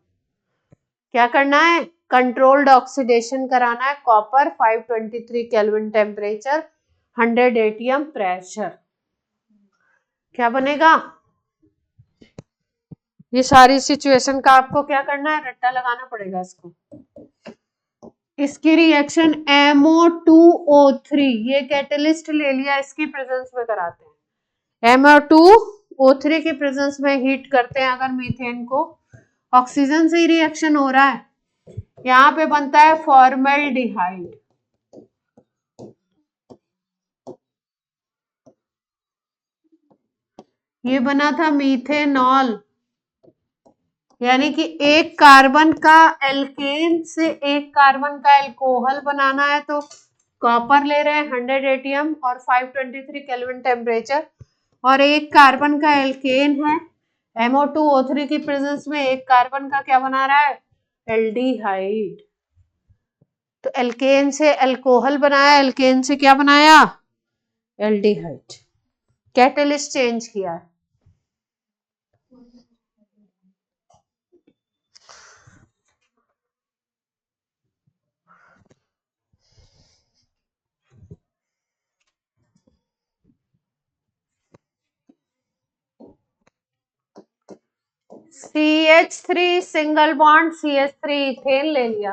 क्या करना है, कंट्रोल्ड ऑक्सीडेशन कराना है। Copper 523 kelvin temperature, 100 atm pressure. क्या बनेगा, ये सारी सिचुएशन का आपको क्या करना है, रट्टा लगाना पड़ेगा इसको। इसकी रिएक्शन MO2O3, ये कैटेलिस्ट ले लिया, इसकी प्रेजेंस में कराते हैं। MO2O3 की प्रेजेंस में हीट करते हैं अगर मीथेन को, ऑक्सीजन से ही रिएक्शन हो रहा है। यहाँ पे बनता है फॉर्मेल्डिहाइड। ये बना था मीथेनॉल, यानी कि एक कार्बन का एल्केन से एक कार्बन का एल्कोहल बनाना है तो कॉपर ले रहे हैं 100 atm और 523 केल्विन टेम्परेचर, और एक कार्बन का एल्केन है MO2O3 की प्रेजेंस में एक कार्बन का क्या बना रहा है, एल्डिहाइड। तो एल्केन से एल्कोहल बनाया, एल्केन से क्या बनाया, एल्डिहाइड। कैटेलिस्ट चेंज किया है। CH3 single bond CH3 ethane ले लिया,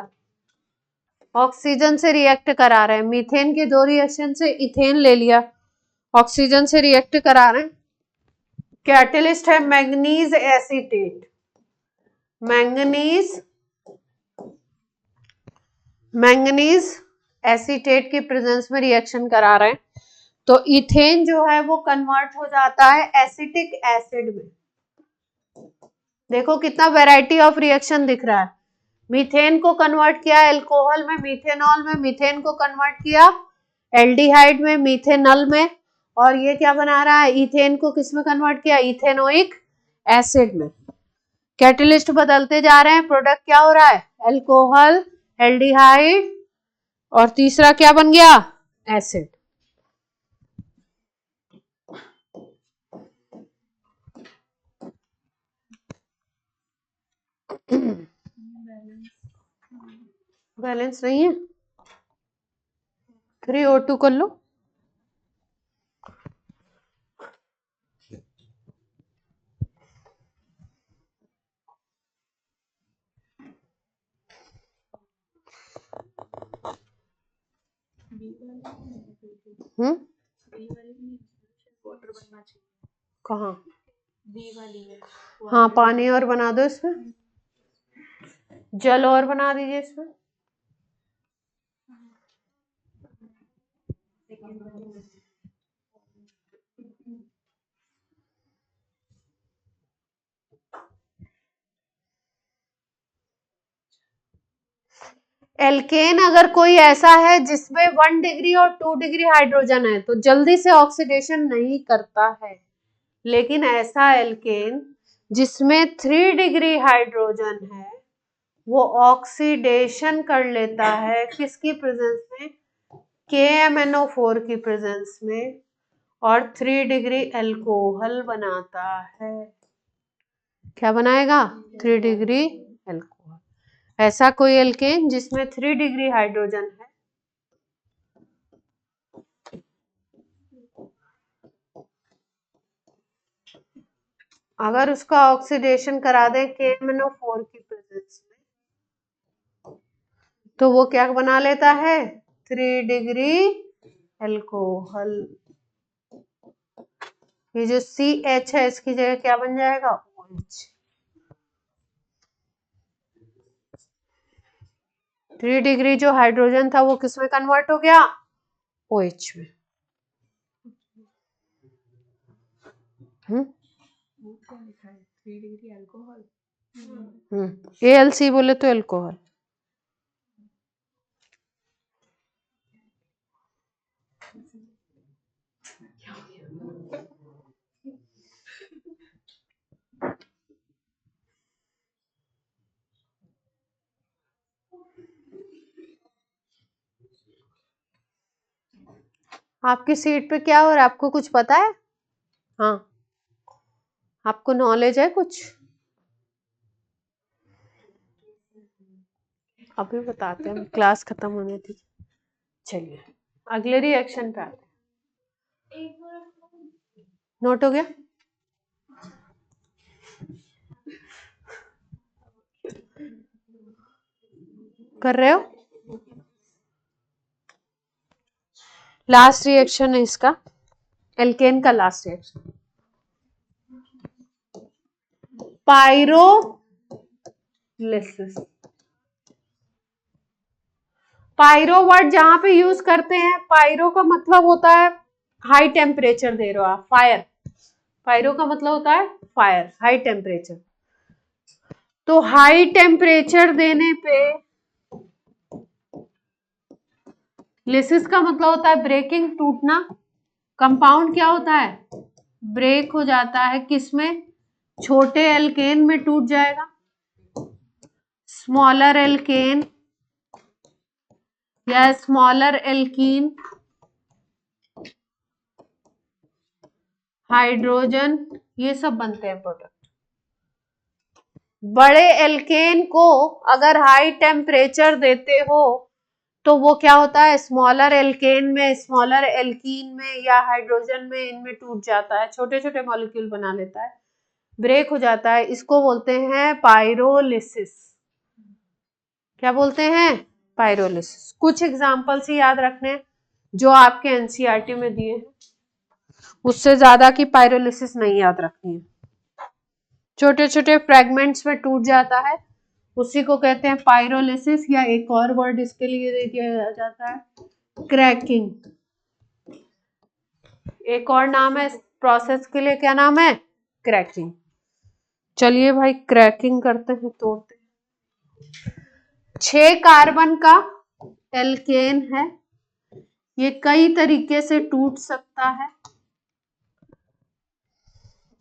ऑक्सीजन से रिएक्ट करा रहे हैं। मीथेन के दो रिएक्शन से इथेन ले लिया, ऑक्सीजन से रिएक्ट करा रहे हैं। कैटेलिस्ट है मैंगनीज एसीटेट। मैंगनीज एसीटेट की प्रेजेंस में रिएक्शन करा रहे हैं तो इथेन जो है वो कन्वर्ट हो जाता है एसिटिक एसिड में। देखो कितना वैरायटी ऑफ रिएक्शन दिख रहा है। मीथेन को कन्वर्ट किया एल्कोहल में, मीथेनॉल में, मीथेन को कन्वर्ट किया एल्डिहाइड में, मीथेनॉल में, और ये क्या बना रहा है, इथेन को किस में कन्वर्ट किया, इथेनोइक एसिड में। कैटेलिस्ट बदलते जा रहे हैं, प्रोडक्ट क्या हो रहा है, एल्कोहल, एल्डिहाइड, और तीसरा क्या बन गया, एसिड। बैलेंस नहीं है, 3O2 कर लो। वाटर बनना चाहिए। कहाँ, बी वाली है। हाँ पानी और बना दो इसमें, जल और बना दीजिए इसमें। एल्केन अगर कोई ऐसा है जिसमें 1 डिग्री और 2 डिग्री हाइड्रोजन है तो जल्दी से ऑक्सीडेशन नहीं करता है, लेकिन ऐसा एल्केन जिसमें 3 डिग्री हाइड्रोजन है वो ऑक्सीडेशन कर लेता है किसकी प्रेजेंस में, KMNO4 की प्रेजेंस में, और 3 डिग्री एल्कोहल बनाता है। क्या बनाएगा, 3 डिग्री एल्कोहल। ऐसा कोई एल्केन जिसमें 3 डिग्री हाइड्रोजन है, अगर उसका ऑक्सीडेशन करा दें KMNO4 की प्रेजेंस में तो वो क्या बना लेता है, 3 डिग्री एल्कोहल। ये जो CH है इसकी जगह क्या बन जाएगा, OH। 3 डिग्री जो हाइड्रोजन था वो किस में कन्वर्ट हो गया, OH में। है 3 डिग्री अल्कोहल। ALC बोले तो एल्कोहल। आपकी सीट पे क्या हो रहा है, आपको कुछ पता है? हाँ, आपको नॉलेज है कुछ? अभी बताते हैं, क्लास खत्म होने दी। चलिए अगले रिएक्शन पे आते हैं। नोट हो गया? कर रहे हो? लास्ट रिएक्शन है इसका, एल्केन का last reaction, pyrolysis. Pyro word जहां पे यूज करते हैं, पायरो का मतलब होता है हाई टेम्परेचर दे रहे हो आप, फायर। पायरो का मतलब होता है फायर, हाई टेम्परेचर। तो हाई टेम्परेचर देने पे लिसिस का मतलब होता है ब्रेकिंग, टूटना। कंपाउंड क्या होता है? ब्रेक हो जाता है, किसमें? छोटे एल्केन में टूट जाएगा, स्मॉलर एल्केन या स्मॉलर एल्कीन, हाइड्रोजन, ये सब बनते हैं प्रोडक्ट। बड़े एल्केन को अगर हाई टेम्परेचर देते हो तो वो क्या होता है? स्मॉलर एल्केन में, स्मॉलर एल्कीन में या हाइड्रोजन में, इनमें टूट जाता है, छोटे छोटे मॉलिक्यूल बना लेता है, ब्रेक हो जाता है। इसको बोलते हैं पायरोलिसिस। क्या बोलते हैं? पायरोलिसिस। कुछ एग्जांपल्स ही याद रखने जो आपके एनसीईआरटी में दिए हैं, उससे ज्यादा की पायरोलिसिस नहीं याद रखनी है। छोटे छोटे फ्रेगमेंट्स में टूट जाता है, उसी को कहते हैं पायरोलिसिस, या एक और वर्ड इसके लिए दे दिया जाता है क्रैकिंग। एक और नाम है इस प्रोसेस के लिए, क्या नाम है? क्रैकिंग। चलिए भाई क्रैकिंग करते हैं, तोड़ते हैं। 6 कार्बन का एल्केन है, ये कई तरीके से टूट सकता है।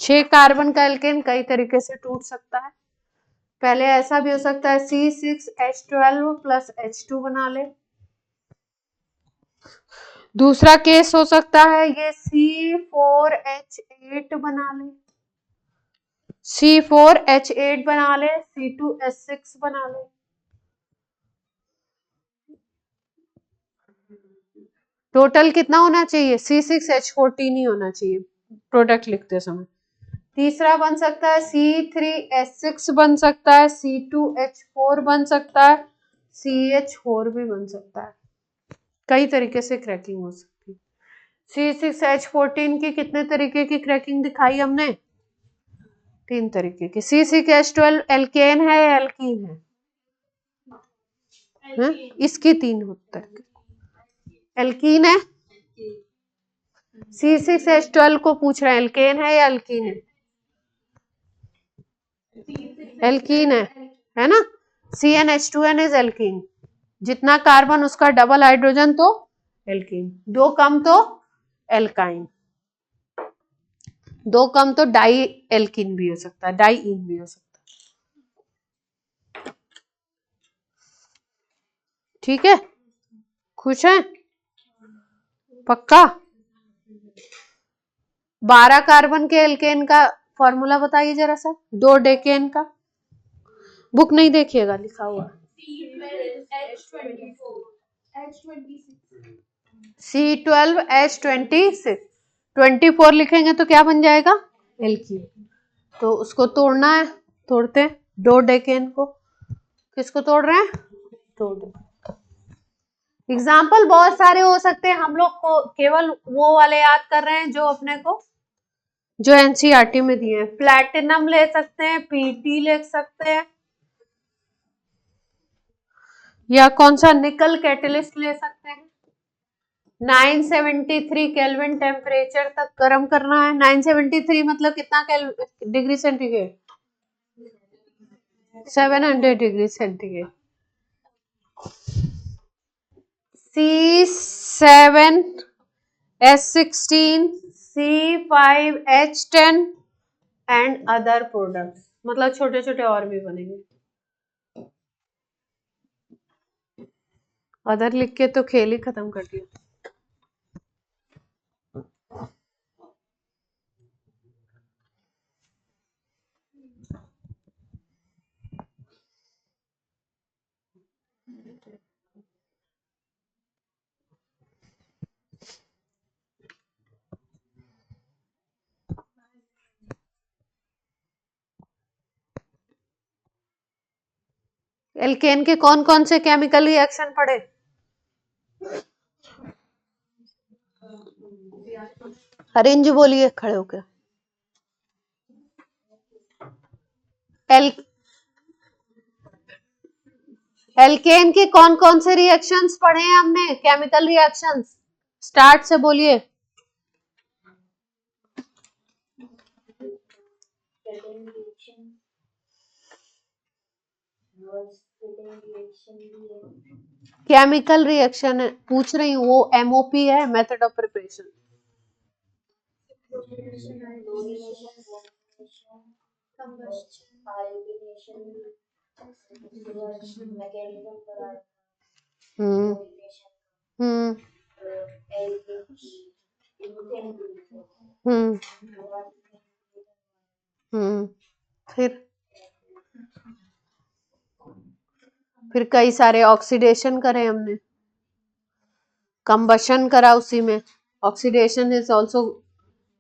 6 कार्बन का एल्केन कई तरीके से टूट सकता है। पहले ऐसा भी हो सकता है C6H12 प्लस H2 बना ले। दूसरा केस हो सकता है ये C4H8 बना ले, C4H8 बना ले, C2H6 बना ले। टोटल कितना होना चाहिए? C6H14 ही होना चाहिए प्रोडक्ट लिखते समय। तीसरा बन सकता है C3H6 बन सकता है, C2H4 बन सकता है, CH4 भी बन सकता है। कई तरीके से क्रैकिंग हो सकती है। C6H14 की कितने तरीके की क्रैकिंग दिखाई हमने? 3 तरीके की। C6H12 एल्केन है या एल्कीन है? इसकी 3 होता है, एल्कीन है। C6H12 को पूछ रहे हैं एल्केन है या एल्कीन है? एल्कीन है ना? CnH2n इज एल्कीन, जितना कार्बन उसका डबल हाइड्रोजन तो एल्कीन, 2 कम तो एल्काइन, 2 कम तो डाई एल्कीन भी हो सकता है, डाई इन भी हो सकता है। ठीक है, खुश है? पक्का? 12 कार्बन के एल्केन का फॉर्मूला बताइए जरा सा, 2 डेकेन का। बुक नहीं देखिएगा, लिखा हुआ C12H26, 24 लिखेंगे तो क्या बन जाएगा? एल्कीन। तो उसको तोड़ना है, तोड़ते हैं 2 डेकेन को। किसको तोड़ रहे हैं? तोड़। एग्जाम्पल बहुत सारे हो सकते हैं, हम लोग को केवल वो वाले याद कर रहे हैं जो अपने को, जो एनसीईआरटी में दिए हैं। प्लैटिनम ले सकते हैं, पीटी ले सकते हैं, या कौन सा निकल कैटलिस्ट ले सकते हैं। 973 केल्विन टेम्परेचर तक गर्म करना है। 973 मतलब कितना degree centigrade? 700 degree centigrade. C7H16, C5H10 and other products, मतलब छोटे छोटे और भी बनेंगे। अदर लिख के तो खेल ही खत्म कर दिया। एल्केन के कौन कौन से केमिकल रिएक्शन पढ़े? अरेंज बोलिए खड़े होकर। एल्केन के कौन कौन से रिएक्शंस पढ़े हैं हमने? केमिकल रिएक्शंस स्टार्ट से बोलिए। केमिकल रिएक्शन पूछ रही हूँ, वो एमओपी है, मेथड ऑफ प्रिपरेशन। फिर कई सारे ऑक्सीडेशन करे हमने, कंबशन करा उसी में, ऑक्सीडेशन इज आल्सो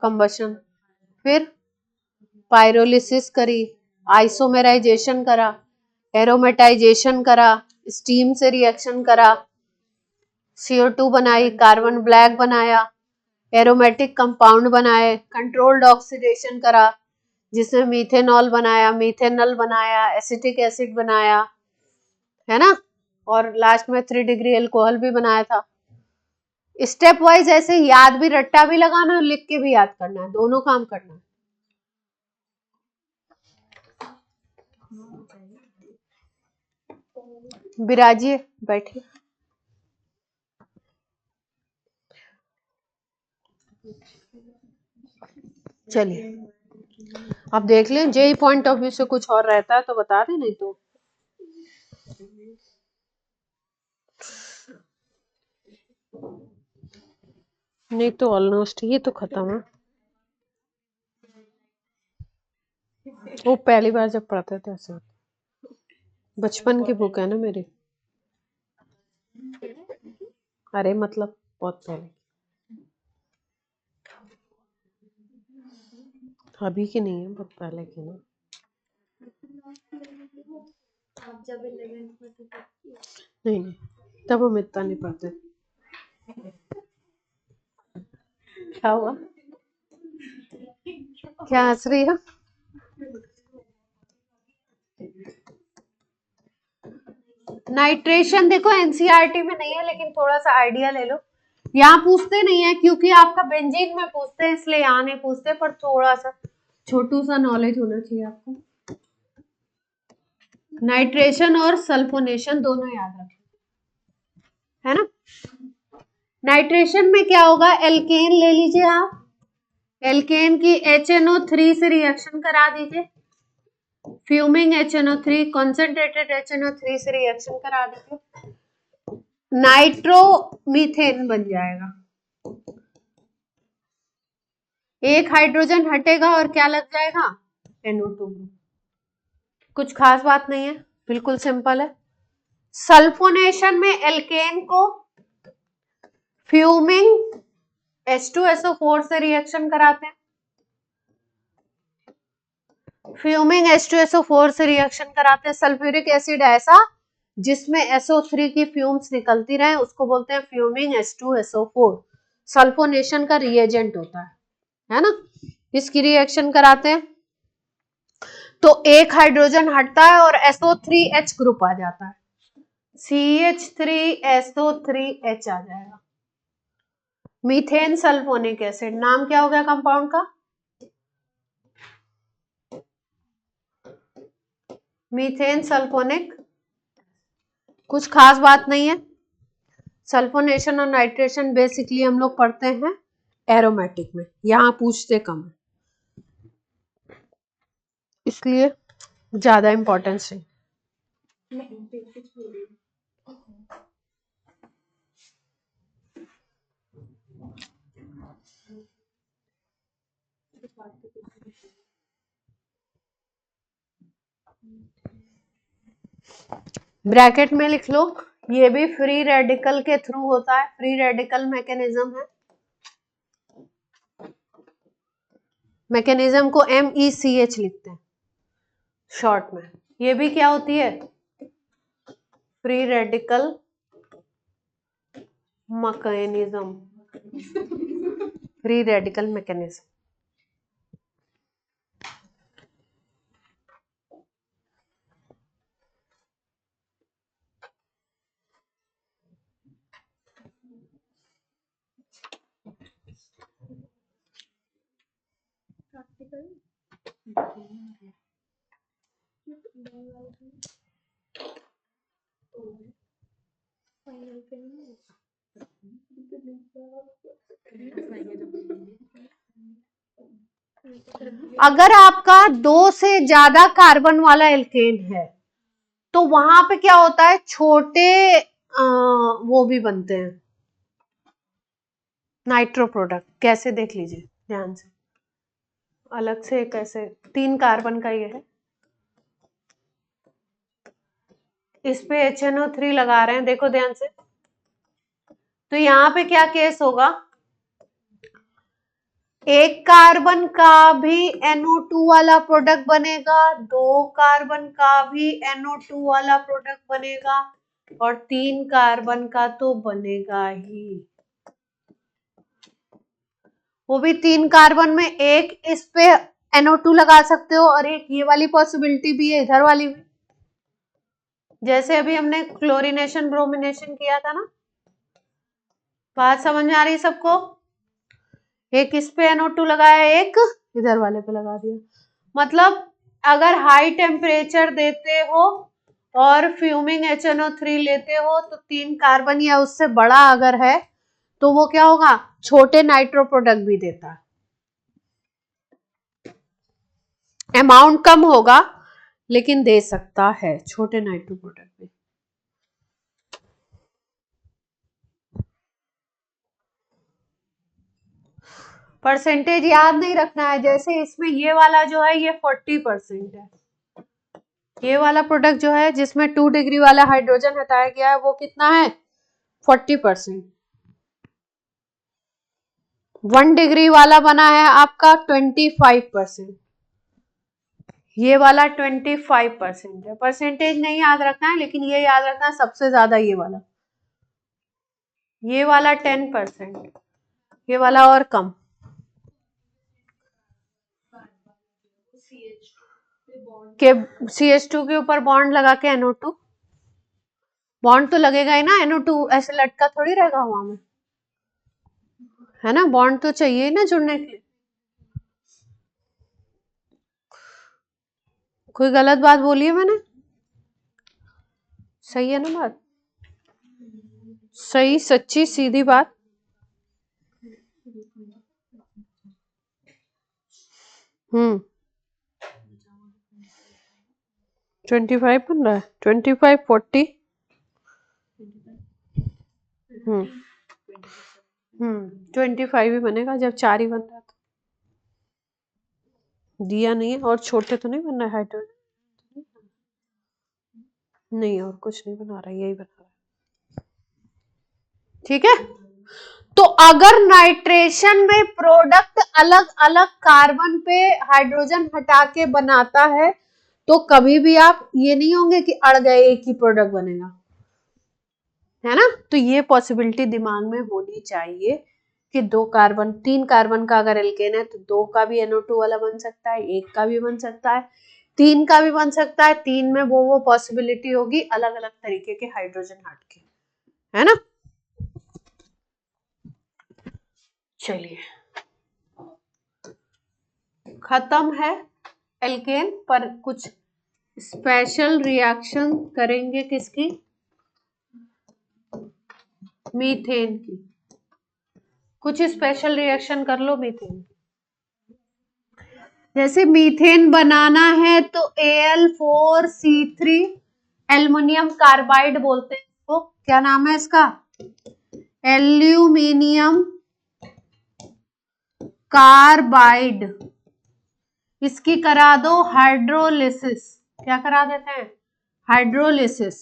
कंबशन। फिर पायरोलिसिस करी, आइसोमेराइजेशन करा, एरोमेटाइजेशन करा, स्टीम से रिएक्शन करा, CO2 बनाई, कार्बन ब्लैक बनाया, एरोमेटिक कंपाउंड बनाए, कंट्रोल्ड ऑक्सीडेशन करा जिसमें मीथेनॉल बनाया, मीथेनल बनाया, एसिटिक एसिड बनाया, है ना, और लास्ट में 3 डिग्री अल्कोहल भी बनाया था। स्टेप वाइज ऐसे याद भी, रट्टा भी लगाना और लिख के भी याद करना है, दोनों काम करना है। बिराजिए, बैठिए। चलिए अब देख लें, जेई पॉइंट ऑफ व्यू से कुछ और रहता है तो बता दें, नहीं तो ऑलमोस्ट ये तो खत्म है। वो पहली बार जब पढ़ते थे ऐसे, बचपन की बुक है ना मेरी। अरे मतलब बहुत पहले, अभी की नहीं है, बहुत पहले की ना। नहीं तब हम इतना नहीं पढ़ते। क्या हुआ, क्या हंस रही है? नाइट्रेशन देखो एनसीईआरटी में नहीं है, लेकिन थोड़ा सा आइडिया ले लो। यहाँ पूछते नहीं है क्योंकि आपका बेंजीन में पूछते हैं, इसलिए यहाँ नहीं पूछते, पर थोड़ा सा छोटू सा नॉलेज होना चाहिए आपको। नाइट्रेशन और सल्फोनेशन दोनों याद रखें, है ना। नाइट्रेशन में क्या होगा, एल्केन ले लीजिए आप, एल्केन की HNO3 से रिएक्शन करा दीजिए, फ्यूमिंग HNO3, कॉन्सेंट्रेटेड HNO3 से रिएक्शन करा दीजिए, नाइट्रोमीथेन बन जाएगा। एक हाइड्रोजन हटेगा और क्या लग जाएगा, NO2। कुछ खास बात नहीं है, बिल्कुल सिंपल है। सल्फोनेशन में एल्केन को फ्यूमिंग H2SO4 से रिएक्शन कराते हैं, फ्यूमिंग H2SO4 से रिएक्शन कराते हैं। सल्फ्यूरिक एसिड ऐसा जिसमें SO3 की फ्यूम्स निकलती रहे, उसको बोलते हैं फ्यूमिंग H2SO4। सल्फोनेशन का रिएजेंट होता है ना। इसकी रिएक्शन कराते हैं तो एक हाइड्रोजन हटता है और SO3H ग्रुप आ जाता है, CH3SO3H आ जाएगा। मीथेन सल्फोनिक एसिड, नाम क्या हो गया कंपाउंड का, मीथेन सल्फोनिक। कुछ खास बात नहीं है। सल्फोनेशन और नाइट्रेशन बेसिकली हम लोग पढ़ते हैं एरोमेटिक में, यहां पूछते कम है, इसलिए ज्यादा इंपॉर्टेंस है। ब्रैकेट में लिख लो, ये भी फ्री रेडिकल के थ्रू होता है, फ्री रेडिकल मैकेनिज्म है। मैकेनिज्म को MECH लिखते हैं शॉर्ट में। ये भी क्या होती है, free radical mechanism, free radical mechanism. Practical अगर आपका 2 से ज्यादा कार्बन वाला एल्केन है तो वहां पे क्या होता है, छोटे वो भी बनते हैं नाइट्रो प्रोडक्ट। कैसे देख लीजिए ध्यान से, अलग से कैसे, 3 कार्बन का ये है, इस पे HNO3 लगा रहे हैं, देखो ध्यान से। तो यहाँ पे क्या केस होगा, एक कार्बन का भी NO2 वाला प्रोडक्ट बनेगा, 2 कार्बन का भी NO2 वाला प्रोडक्ट बनेगा, और 3 कार्बन का तो बनेगा ही। वो भी 3 कार्बन में एक इस पे NO2 लगा सकते हो, और एक ये वाली पॉसिबिलिटी भी है, इधर वाली भी। जैसे अभी हमने क्लोरीनेशन ब्रोमिनेशन किया था ना, बात समझ में आ रही सबको? एक इस पे NO2 लगाया, एक इधर वाले पे लगा दिया। मतलब अगर हाई टेम्परेचर देते हो और फ्यूमिंग HNO3 लेते हो तो 3 कार्बन या उससे बड़ा अगर है तो वो क्या होगा, छोटे नाइट्रो प्रोडक्ट भी देता है। अमाउंट कम होगा लेकिन दे सकता है छोटे नाइट्रो प्रोडक्ट भी। परसेंटेज याद नहीं रखना है, जैसे इसमें ये वाला जो है ये 40% है, ये वाला प्रोडक्ट जो है जिसमें 2 डिग्री वाला हाइड्रोजन हटाया गया है वो कितना है, 40%। 1 डिग्री वाला बना है आपका 25%, ये वाला 25% है। परसेंटेज नहीं याद रखना है, लेकिन ये याद रखना है सबसे ज्यादा ये वाला 10%, ये वाला और कम। के CH2 के ऊपर बॉन्ड लगा के NO2, बॉन्ड तो लगेगा ही ना, NO2 ऐसे लटका थोड़ी रहेगा हवा में, है ना, बॉन्ड तो चाहिए ही ना जुड़ने के लिए। कोई गलत बात बोली है मैंने? सही है ना बात, सही सच्ची सीधी बात। हम्म 25 बन रहा है, 25 40। 25 ही बनेगा जब 4 ही बन रहा था, दिया नहीं है। और छोटे तो नहीं बन रहा है हाइड्रोजन, नहीं और कुछ नहीं बना रहा, यही बना रहा है, ठीक है। तो अगर नाइट्रेशन में प्रोडक्ट अलग अलग कार्बन पे हाइड्रोजन हटा के बनाता है तो कभी भी आप ये नहीं होंगे कि अड़ गए, एक ही प्रोडक्ट बनेगा, है ना। तो ये पॉसिबिलिटी दिमाग में होनी चाहिए कि 2 कार्बन 3 कार्बन का अगर एल्केन है तो 2 का भी NO2 वाला बन सकता है, 1 का भी बन सकता है, 3 का भी बन सकता है। 3 में वो पॉसिबिलिटी होगी अलग अलग तरीके के हाइड्रोजन हट के, है ना। चलिए खत्म है एल्केन पर, कुछ स्पेशल रिएक्शन करेंगे किसकी, मीथेन की। कुछ स्पेशल रिएक्शन कर लो मीथेन। जैसे मीथेन बनाना है तो Al4C3 एल्युमिनियम कार्बाइड बोलते हैं इसको, क्या नाम है इसका, एल्यूमिनियम कार्बाइड। इसकी करा दो हाइड्रोलिसिस, क्या करा देते हैं, हाइड्रोलिसिस,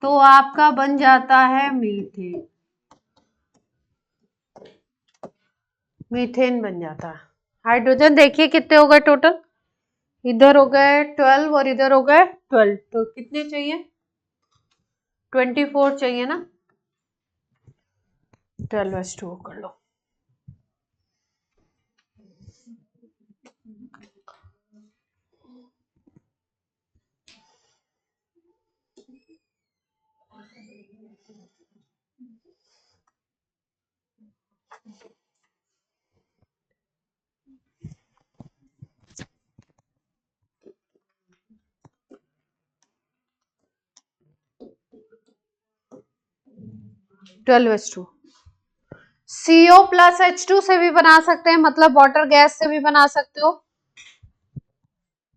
तो आपका बन जाता है मीथेन, मीथेन बन जाता है। हाइड्रोजन देखिए कितने हो गए टोटल, इधर हो गए 12 और इधर हो गए 12, तो कितने चाहिए? 24 चाहिए ना। 12:2 कर लो। CO प्लस H2 से भी बना सकते हैं, मतलब वाटर गैस से भी बना सकते हो।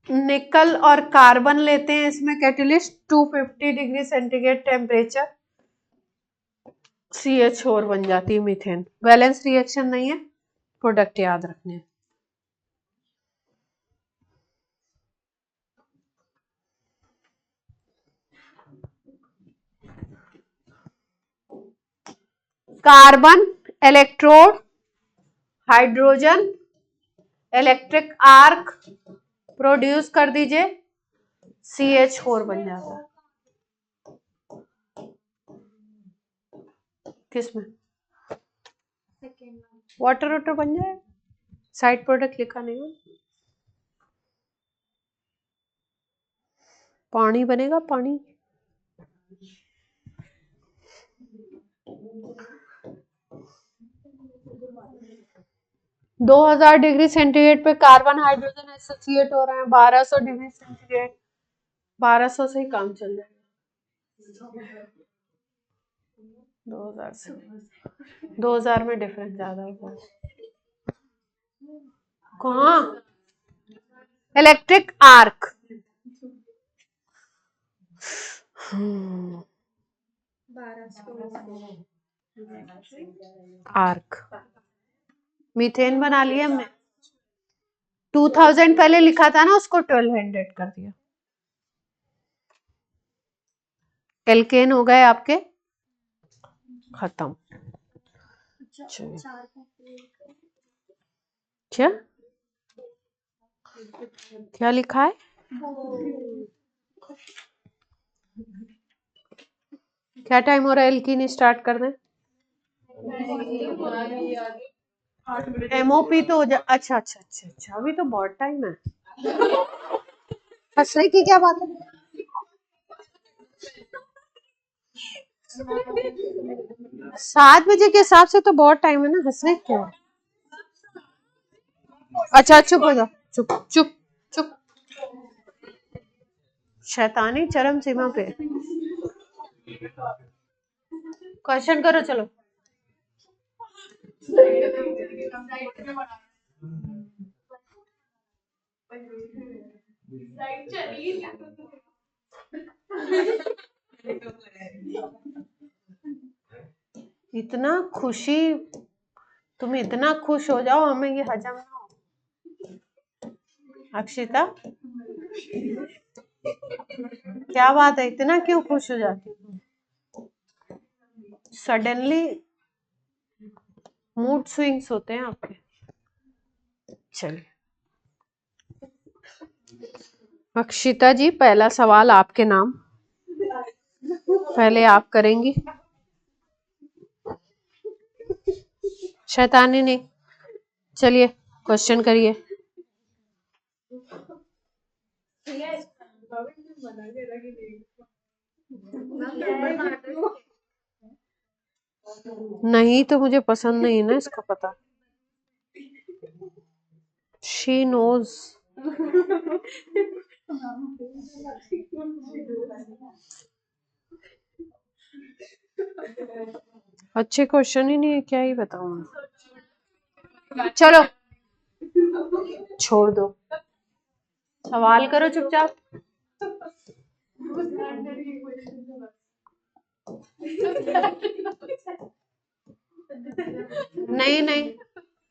निकल और कार्बन लेते हैं इसमें catalyst, 250 degree centigrade temperature, CH4 बन जाती है मीथेन। बैलेंस रिएक्शन नहीं है, प्रोडक्ट याद रखने हैं। Carbon, electrode, hydrogen, electric arc produce कर दीजिए, CH4 बन जाता है। किसमें? वाटर वाटर बन जाए, साइड प्रोडक्ट लिखा नहीं हो। पानी बनेगा, पानी। दो 2000 डिग्री सेंटीग्रेड पे कार्बन हाइड्रोजन एसोसिएट हो रहे हैं। 1200 डिग्री सेंटीग्रेड, 1200 से ही काम चल जाएगा। 2000 से 2000 में डिफरेंस ज्यादा होगा। कहाँ? Electric arc. आर्क मीथेन बना लिया हमने। 2000 पहले लिखा था ना, उसको 1200 कर दिया। एल्केन हो गए आपके खत्म। क्या क्या लिखा है? क्या टाइम हो रहा है? एल्कीन स्टार्ट कर दें। MOP तो हो जा। अच्छा अच्छा अच्छा अच्छा, अभी तो बहुत टाइम है। हंसने की क्या बात है? 7 बजे के हिसाब से तो बहुत टाइम है ना, हंसने क्या? अच्छा चुप हो जाओ, चुप चुप चुप। शैतानी चरम सीमा पे। क्वेश्चन करो चलो। इतना खुशी, तुम इतना खुश हो जाओ, हमें ये हजम ना हो। अक्षिता क्या बात है, इतना क्यों खुश हो जाती? सडनली मूड स्विंग्स होते हैं आपके। चलिए अक्षिता जी, पहला सवाल आपके नाम, पहले आप करेंगी। शैतानी नहीं। चलिए क्वेश्चन करिए। नहीं तो मुझे पसंद नहीं है ना, इसका पता। She knows. अच्छे क्वेश्चन ही नहीं है, क्या ही बताऊं। चलो छोड़ दो, सवाल करो चुपचाप। नहीं नहीं,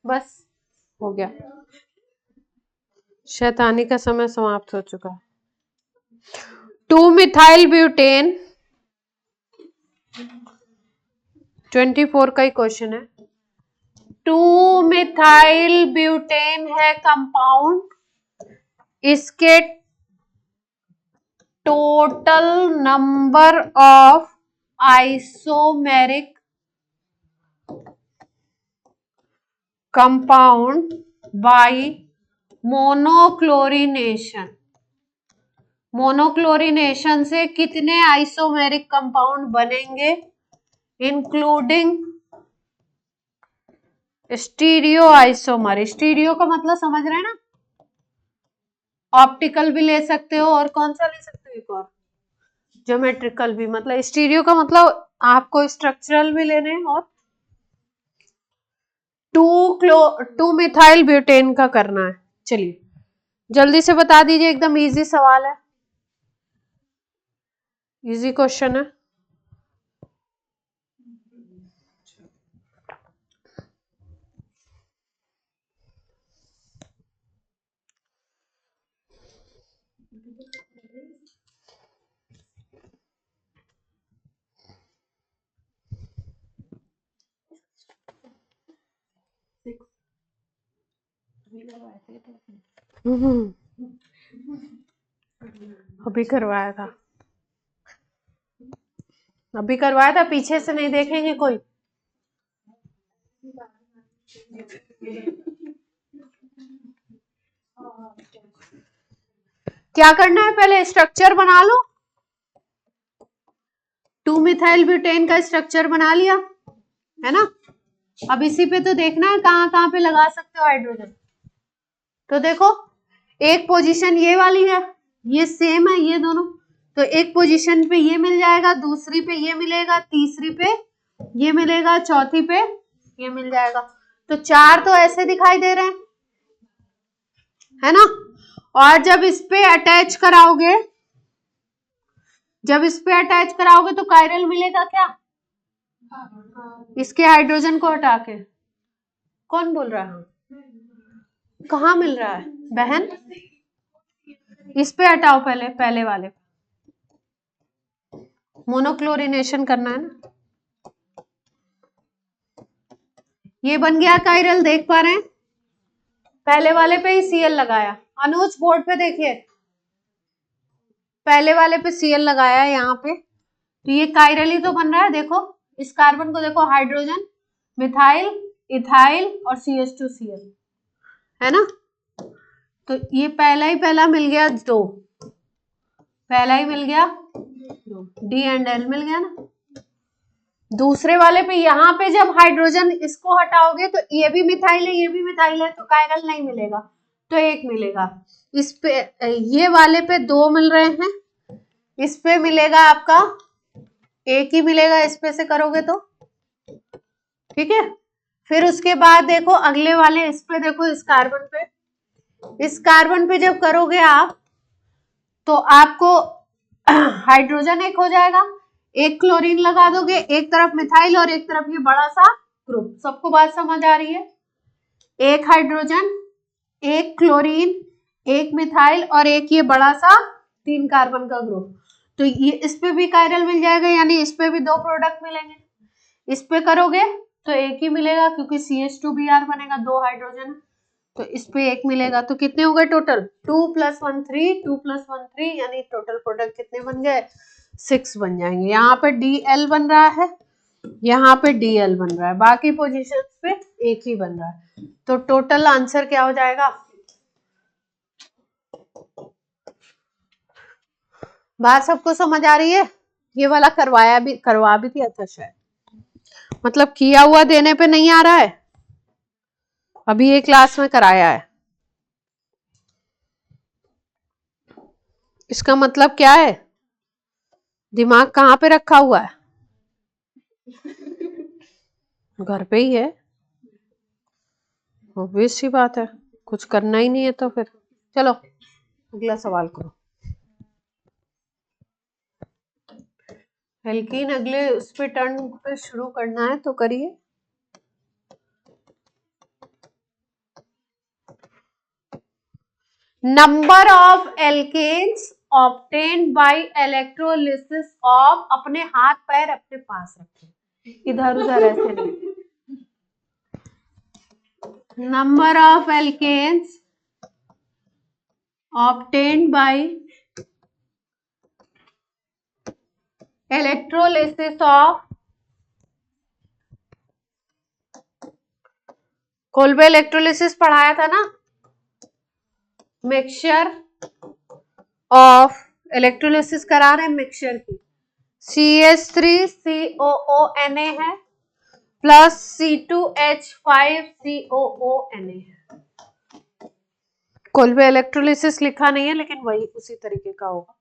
बस हो गया, शैतानी का समय समाप्त हो चुका है। 2-मिथाइल ब्यूटेन, 24 का ही क्वेश्चन है। 2-मिथाइल ब्यूटेन है कंपाउंड, इसके total number of isomeric compound bye monochlorination. Monochlorination से कितने आइसोमेरिक कंपाउंड बनेंगे, इंक्लूडिंग स्टीरियो आइसोमर। स्टीरियो का मतलब समझ रहे हैं ना, ऑप्टिकल भी ले सकते हो और कौन सा ले सकते हो, एक और ज्योमेट्रिकल भी। मतलब स्टीरियो का मतलब आपको स्ट्रक्चरल भी लेने हैं और 2 मिथाइल ब्यूटेन का करना है। चलिए जल्दी से बता दीजिए, एकदम इजी सवाल है, इजी क्वेश्चन है। अभी करवाया था, अभी करवाया था, पीछे से नहीं देखेंगे कोई। क्या करना है, पहले स्ट्रक्चर बना लो। 2 मिथाइल ब्यूटेन का स्ट्रक्चर बना लिया है ना। अब इसी पे तो देखना है कहां कहां पे लगा सकते हो हाइड्रोजन। तो देखो एक पोजीशन ये वाली है, ये सेम है ये दोनों, तो एक पोजीशन पे ये मिल जाएगा, दूसरी पे ये मिलेगा, तीसरी पे ये मिलेगा, चौथी पे ये मिल जाएगा। तो 4 तो ऐसे दिखाई दे रहे हैं है ना। और जब इस पे अटैच कराओगे, जब इस पे अटैच कराओगे तो कायरल मिलेगा क्या, इसके हाइड्रोजन को हटा के। कौन बोल रहा है, कहाँ मिल रहा है बहन, इस पे हटाओ पहले, पहले वाले मोनोक्लोरिनेशन करना है ना। ये बन गया कायरल, देख पा रहे हैं, पहले वाले पे ही Cl लगाया। अनुज बोर्ड पे देखिए, पहले वाले पे Cl लगाया है यहाँ पे, तो ये कायरल ही तो बन रहा है। देखो इस कार्बन को देखो, हाइड्रोजन, मिथाइल, इथाइल और CH2Cl है ना। तो ये पहला ही पहला मिल गया 2, पहला ही मिल गया 2, D एंड L मिल गया ना। दूसरे वाले पे यहाँ पे जब हाइड्रोजन इसको हटाओगे तो ये भी मिथाइल है, ये भी मिथाइल है, तो कायरल नहीं मिलेगा, तो 1 मिलेगा। इस पे ये वाले पे 2 मिल रहे हैं, इस पे मिलेगा आपका 1 ही मिलेगा, इस पे से करोगे तो ठीक है। फिर उसके बाद देखो अगले वाले, इस पे देखो, इस कार्बन पे, इस कार्बन पे जब करोगे आप तो आपको हाइड्रोजन 1 हो जाएगा, 1 क्लोरीन लगा दोगे, एक तरफ मिथाइल और एक तरफ ये बड़ा सा ग्रुप। सबको बात समझ आ रही है, 1 हाइड्रोजन, 1 क्लोरीन, 1 मिथाइल और 1 ये बड़ा सा 3 कार्बन का ग्रुप। तो ये इस पे भी कायरल मिल जाएगा, यानी इस पे भी 2 प्रोडक्ट मिलेंगे। इस पे करोगे तो 1 ही मिलेगा, क्योंकि CH2Br बनेगा, 2 हाइड्रोजन, तो इस पे 1 मिलेगा। तो कितने हो गए टोटल, 2 + 1 3, 2 + 1 3, यानी टोटल प्रोडक्ट कितने बन गए, 6 बन जाएंगे। यहाँ पे DL बन रहा है, यहाँ पे DL बन रहा है, बाकी पोजीशंस पे 1 ही बन रहा है। तो टोटल आंसर क्या हो जाएगा, बात सबको समझ आ रही है। ये वाला करवा भी दिया था शायद, मतलब किया हुआ देने पे नहीं आ रहा है, अभी ये क्लास में कराया है। इसका मतलब क्या है, दिमाग कहाँ पे रखा हुआ है, घर पे ही है, ऑब्वियस सी बात है, कुछ करना ही नहीं है तो फिर चलो अगला सवाल करो। एल्कीन अगले उस पे टर्न पे शुरू करना है तो करिए। Number of alkanes obtained by electrolysis of, अपने हाथ पैर अपने पास रखें, इधर उधर ऐसे नहीं। Number of alkanes obtained by electrolysis of Kolbe electrolysis पढ़ाया था ना, मिक्सचर ऑफ इलेक्ट्रोलिसिस करा रहे हैं मिक्सचर की, CH3COONA है प्लस C2H5COONA है। कोलबे इलेक्ट्रोलिसिस लिखा नहीं है लेकिन वही उसी तरीके का होगा।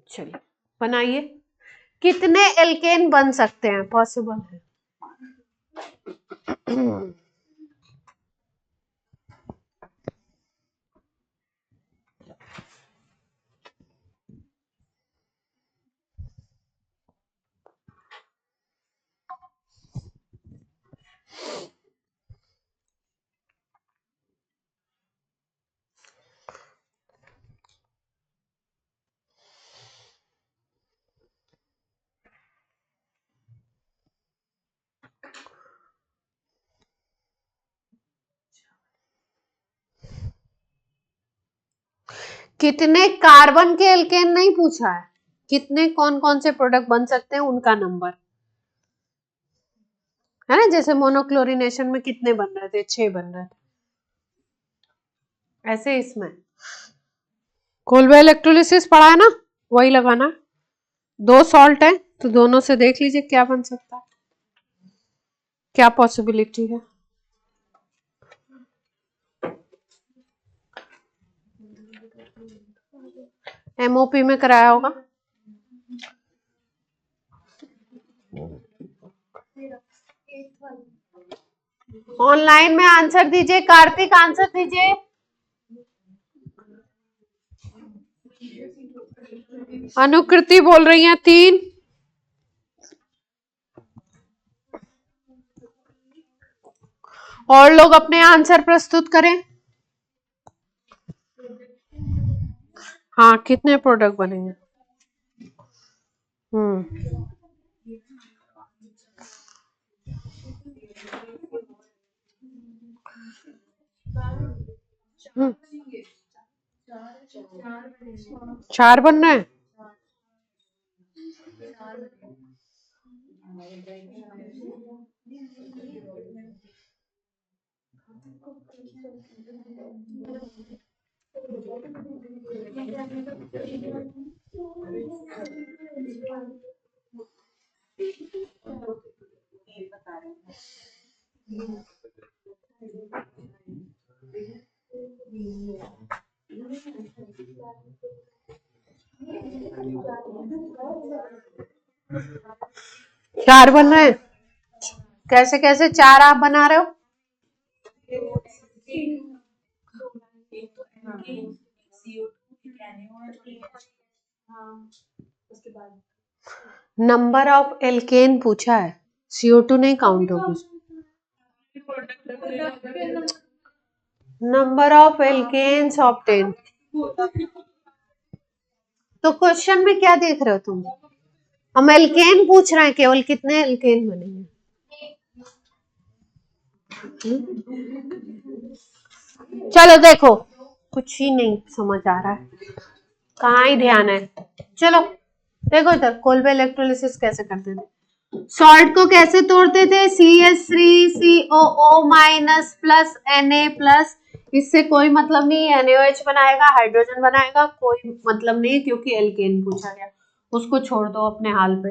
चलिए बनाइए। कितने एल्केन बन सकते हैं, पॉसिबल है? कितने कार्बन के एल्केन नहीं पूछा है, कितने कौन कौन से प्रोडक्ट बन सकते हैं उनका नंबर है ना। जैसे मोनोक्लोरिनेशन में कितने बन रहे थे, 6 बन रहे थे, ऐसे इसमें कोलबे इलेक्ट्रोलिसिस पढ़ा है ना, वही लगाना। 2 सॉल्ट है तो दोनों से देख लीजिए क्या बन सकता है, क्या पॉसिबिलिटी है। MOP में कराया होगा। ऑनलाइन में आंसर दीजिए, कार्तिक आंसर दीजिए। अनुकृति बोल रही हैं 3। और लोग अपने आंसर प्रस्तुत करें। हाँ, कितने प्रोडक्ट बनेंगे? चार बनना है। चार बनना है। कैसे कैसे 4 आप बना रहे हो? नंबर ऑफ एल्केन पूछा है, CO2 नहीं काउंट होगी। Number of alkanes obtain. तो क्वेश्चन में क्या देख रहे हो तुम? हम एल्केन पूछ रहे हैं, केवल कितने एल्केन बनेंगे। चलो देखो, कुछ ही नहीं समझ आ रहा है, कहाँ ही ध्यान है। चलो देखो इधर, कोलबे इलेक्ट्रोलिसिस कैसे करते थे। सॉल्ट को कैसे तोड़ते थे? CH3COO minus plus Na plus, इससे कोई मतलब नहीं, NaOH बनाएगा, हाइड्रोजन बनाएगा, कोई मतलब नहीं क्योंकि एल्केन पूछा गया, उसको छोड़ दो अपने हाल पे।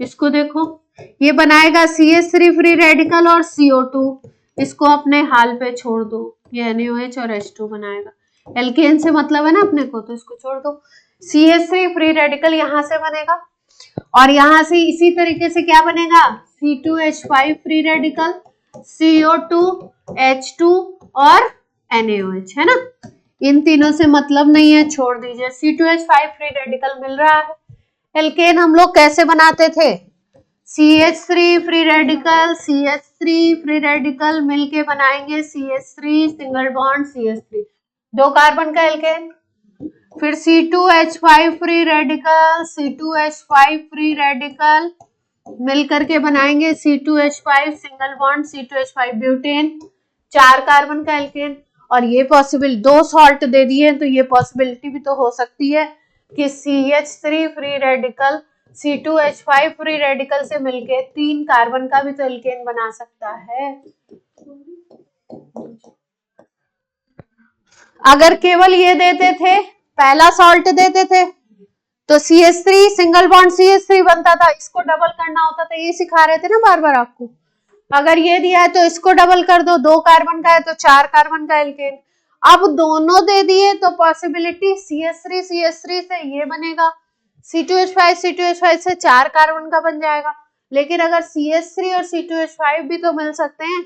इसको देखो, ये बनाएगा CH3 फ्री रेडिकल और CO2, इसको अपने हाल पे छोड़ दो, ये NaOH और H2 बनाएगा। एल्केन से मतलब है ना अपने को, तो इसको छोड़ दो। CH3 फ्री रेडिकल यहां से बनेगा और यहां से इसी तरीके से क्या बनेगा, C2H5 free radical, CO2, H2 और NaOH, है ना। इन तीनों से मतलब नहीं है, छोड़ दीजिए। C2H5 फ्री रेडिकल मिल रहा है। एल्केन हम लोग कैसे बनाते थे? CH3 free radical, CH3 free radical मिलके बनाएंगे CH3 single bond CH3, 2 carbon का एल्केन। फिर C2H5 free radical, C2H5 free radical मिलकर के बनाएंगे C2H5 single bond C2H5 butane, 4 carbon का एल्केन। और ये पॉसिबल 2 सॉल्ट दे दिए तो ये पॉसिबिलिटी भी तो हो सकती है कि CH3 free radical C2H5 free radical से मिलके 3 कार्बन का भी तो एल्केन बना सकता है। अगर केवल ये देते थे, पहला सॉल्ट देते थे, तो CH3 सिंगल बॉन्ड CH3 बनता था, इसको डबल करना होता था, ये सिखा रहे थे ना बार बार आपको। अगर ये दिया है तो इसको डबल कर दो, 2 कार्बन का है तो 4 कार्बन का एल्केन। अब दोनों दे दिए तो पॉसिबिलिटी CH3 से ये बनेगा, C2H5 से 4 कार्बन का बन जाएगा। लेकिन अगर CH3 और C2H5 भी तो मिल सकते हैं,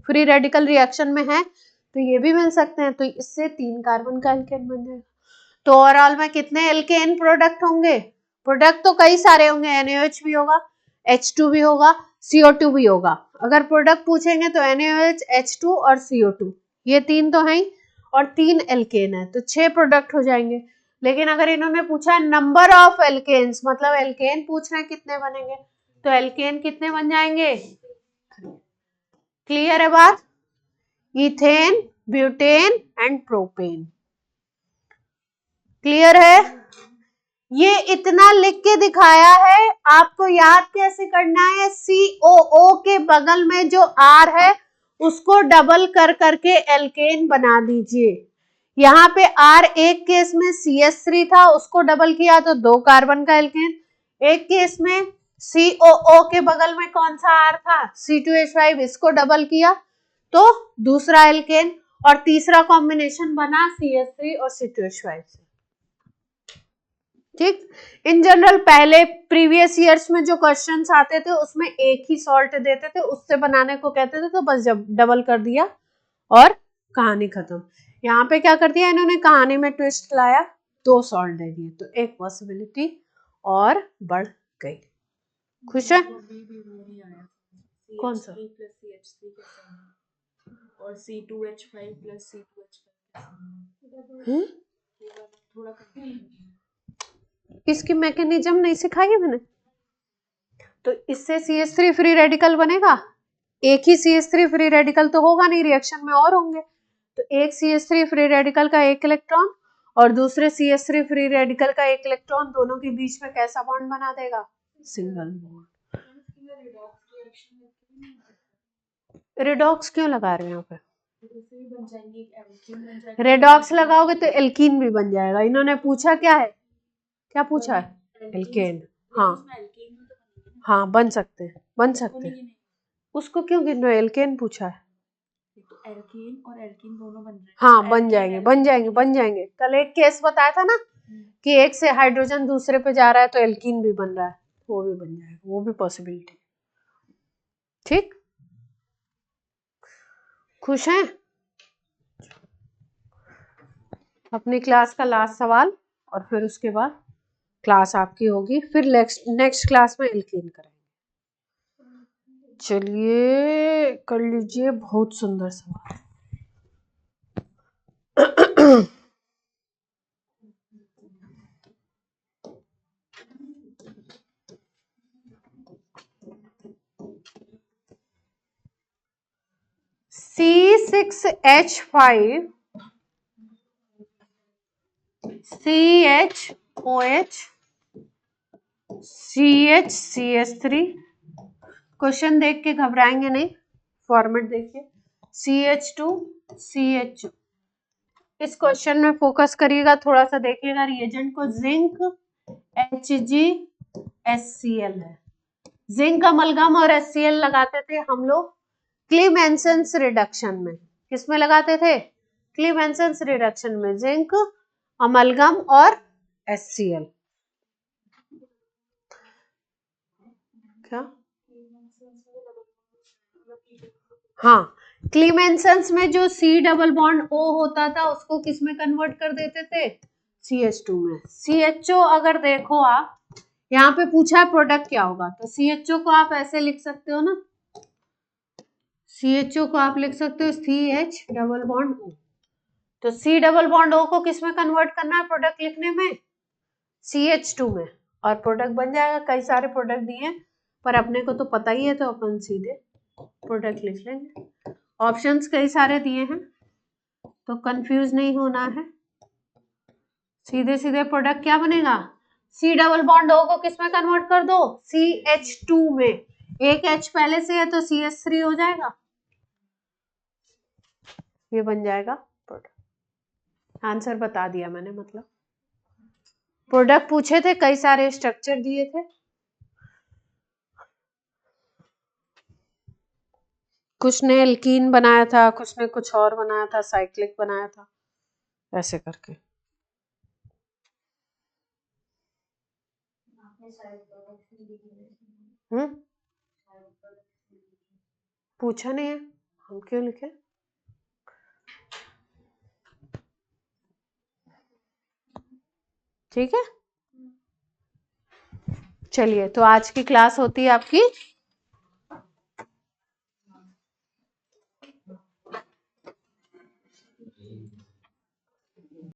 फ्री रेडिकल रिएक्शन में है तो ये भी मिल सकते हैं, तो इससे 3 कार्बन का एल्केन बन जाएगा। तो ओवरऑल में कितने एल्केन प्रोडक्ट होंगे? प्रोडक्ट तो कई सारे होंगे, NaOH भी होगा, H2 भी होगा, CO2 भी होगा। अगर प्रोडक्ट पूछेंगे तो NaOH, H2 और CO2, ये 3 तो हैं और 3 एल्केन है, तो 6 प्रोडक्ट हो जाएंगे। लेकिन अगर इन्होंने पूछा नंबर ऑफ एल्केन्स, मतलब एल्केन पूछ रहे हैं कितने बनेंगे, तो एल्केन कितने बन जाएंगे? क्लियर है बात? Ethane, butane and propane. Clear है? ये इतना लिख के दिखाया है, आपको याद कैसे करना है? COO के बगल में जो R है उसको डबल कर करके एल्केन बना दीजिए। यहाँ पे R एक केस में CH3 था, उसको डबल किया तो 2 कार्बन का एल्केन। एक केस में COO के बगल में कौन सा R था? C2H5, इसको डबल किया तो दूसरा एल्केन, और तीसरा कॉम्बिनेशन बना CH3 और C2H5 से। ठीक, इन जनरल पहले प्रीवियस ईयर्स में जो क्वेश्चंस आते थे उसमें एक ही सॉल्ट देते थे, उससे बनाने को कहते थे, तो बस जब डबल कर दिया और कहानी खत्म। यहाँ पे क्या कर दिया इन्होंने, कहानी में ट्विस्ट लाया, 2 सॉल्ट दे दिए, तो एक पॉसिबिलिटी और बढ़ गई। खुश है? कौन सा? और C2H5 प्लस C2H5 थोड़ा इसकी मैकेनिज्म नहीं सिखाई है मैंने, तो इससे CH3 फ्री रेडिकल बनेगा। एक ही CH3 फ्री रेडिकल तो होगा नहीं, रिएक्शन में और होंगे, तो एक CH3 फ्री रेडिकल का 1 इलेक्ट्रॉन और दूसरे CH3 फ्री रेडिकल का 1 इलेक्ट्रॉन, दोनों के बीच में कैसा बॉन्ड बना देगा? Single bond. रेडॉक्स क्यों लगा रहे हैं यहाँ पे? रेडॉक्स लगाओगे तो एल्कीन भी बन जाएगा। इन्होंने पूछा क्या है, क्या पूछा है? एल्केन। हाँ हाँ, बन सकते हैं, बन सकते हैं। उसको क्यों गिन रहे हो? एल्केन पूछा है, एल्केन और एल्कीन दोनों बन जाएंगे। हाँ बन जाएंगे, बन जाएंगे, बन जाएंगे। कल एक केस बताया था ना कि एक से हाइड्रोजन दूसरे पे जा रहा है तो एल्कीन भी बन रहा है, वो भी बन जाएगा, वो भी पॉसिबिलिटी। ठीक, खुश हैं? अपनी क्लास का लास्ट सवाल और फिर उसके बाद क्लास आपकी होगी, फिर नेक्स्ट क्लास में एल्कीन करेंगे। चलिए कर लीजिए, बहुत सुंदर सवाल। C6H5 CHOH CH3, क्वेश्चन देख के घबराएंगे नहीं, फॉर्मेट देखिए, CH2 CH। इस क्वेश्चन में फोकस करिएगा, थोड़ा सा देखिएगा रिएजेंट को, जिंक HgSCl है। जिंक अमलगम और HCl लगाते थे हम लोग क्लीमेंसेंस रिडक्शन में। किसमें लगाते थे? क्लीमेंसेंस रिडक्शन में, जिंक अमलगम और HCl। क्या? हाँ, क्लीमेंसेंस में जो C डबल बॉन्ड O होता था उसको किस में कन्वर्ट कर देते थे? CH2 में। CHO अगर देखो आप, यहाँ पे पूछा है प्रोडक्ट क्या होगा, तो CHO को आप ऐसे लिख सकते हो ना, CHO को आप लिख सकते हो CH डबल बॉन्ड O। तो C डबल बॉन्ड O को किस में कन्वर्ट करना है प्रोडक्ट लिखने में? CH2 में, और प्रोडक्ट बन जाएगा। कई सारे प्रोडक्ट दिए हैं पर अपने को तो पता ही है, तो अपन सीधे प्रोडक्ट लिख लेंगे। ऑप्शंस कई सारे दिए हैं तो कंफ्यूज नहीं होना है, सीधे सीधे प्रोडक्ट क्या बनेगा? C डबल बॉन्ड O को किस में कन्वर्ट कर दो, CH2 में, एक H पहले से है तो CH3 हो जाएगा, ये बन जाएगा प्रोडक्ट। आंसर बता दिया मैंने, मतलब प्रोडक्ट पूछे थे, कई सारे स्ट्रक्चर दिए थे, कुछ ने एल्कीन बनाया था, कुछ ने कुछ और बनाया था, साइक्लिक बनाया था, ऐसे करके। पूछा नहीं है, हम क्यों लिखे? ठीक है, चलिए, तो आज की क्लास होती है आपकी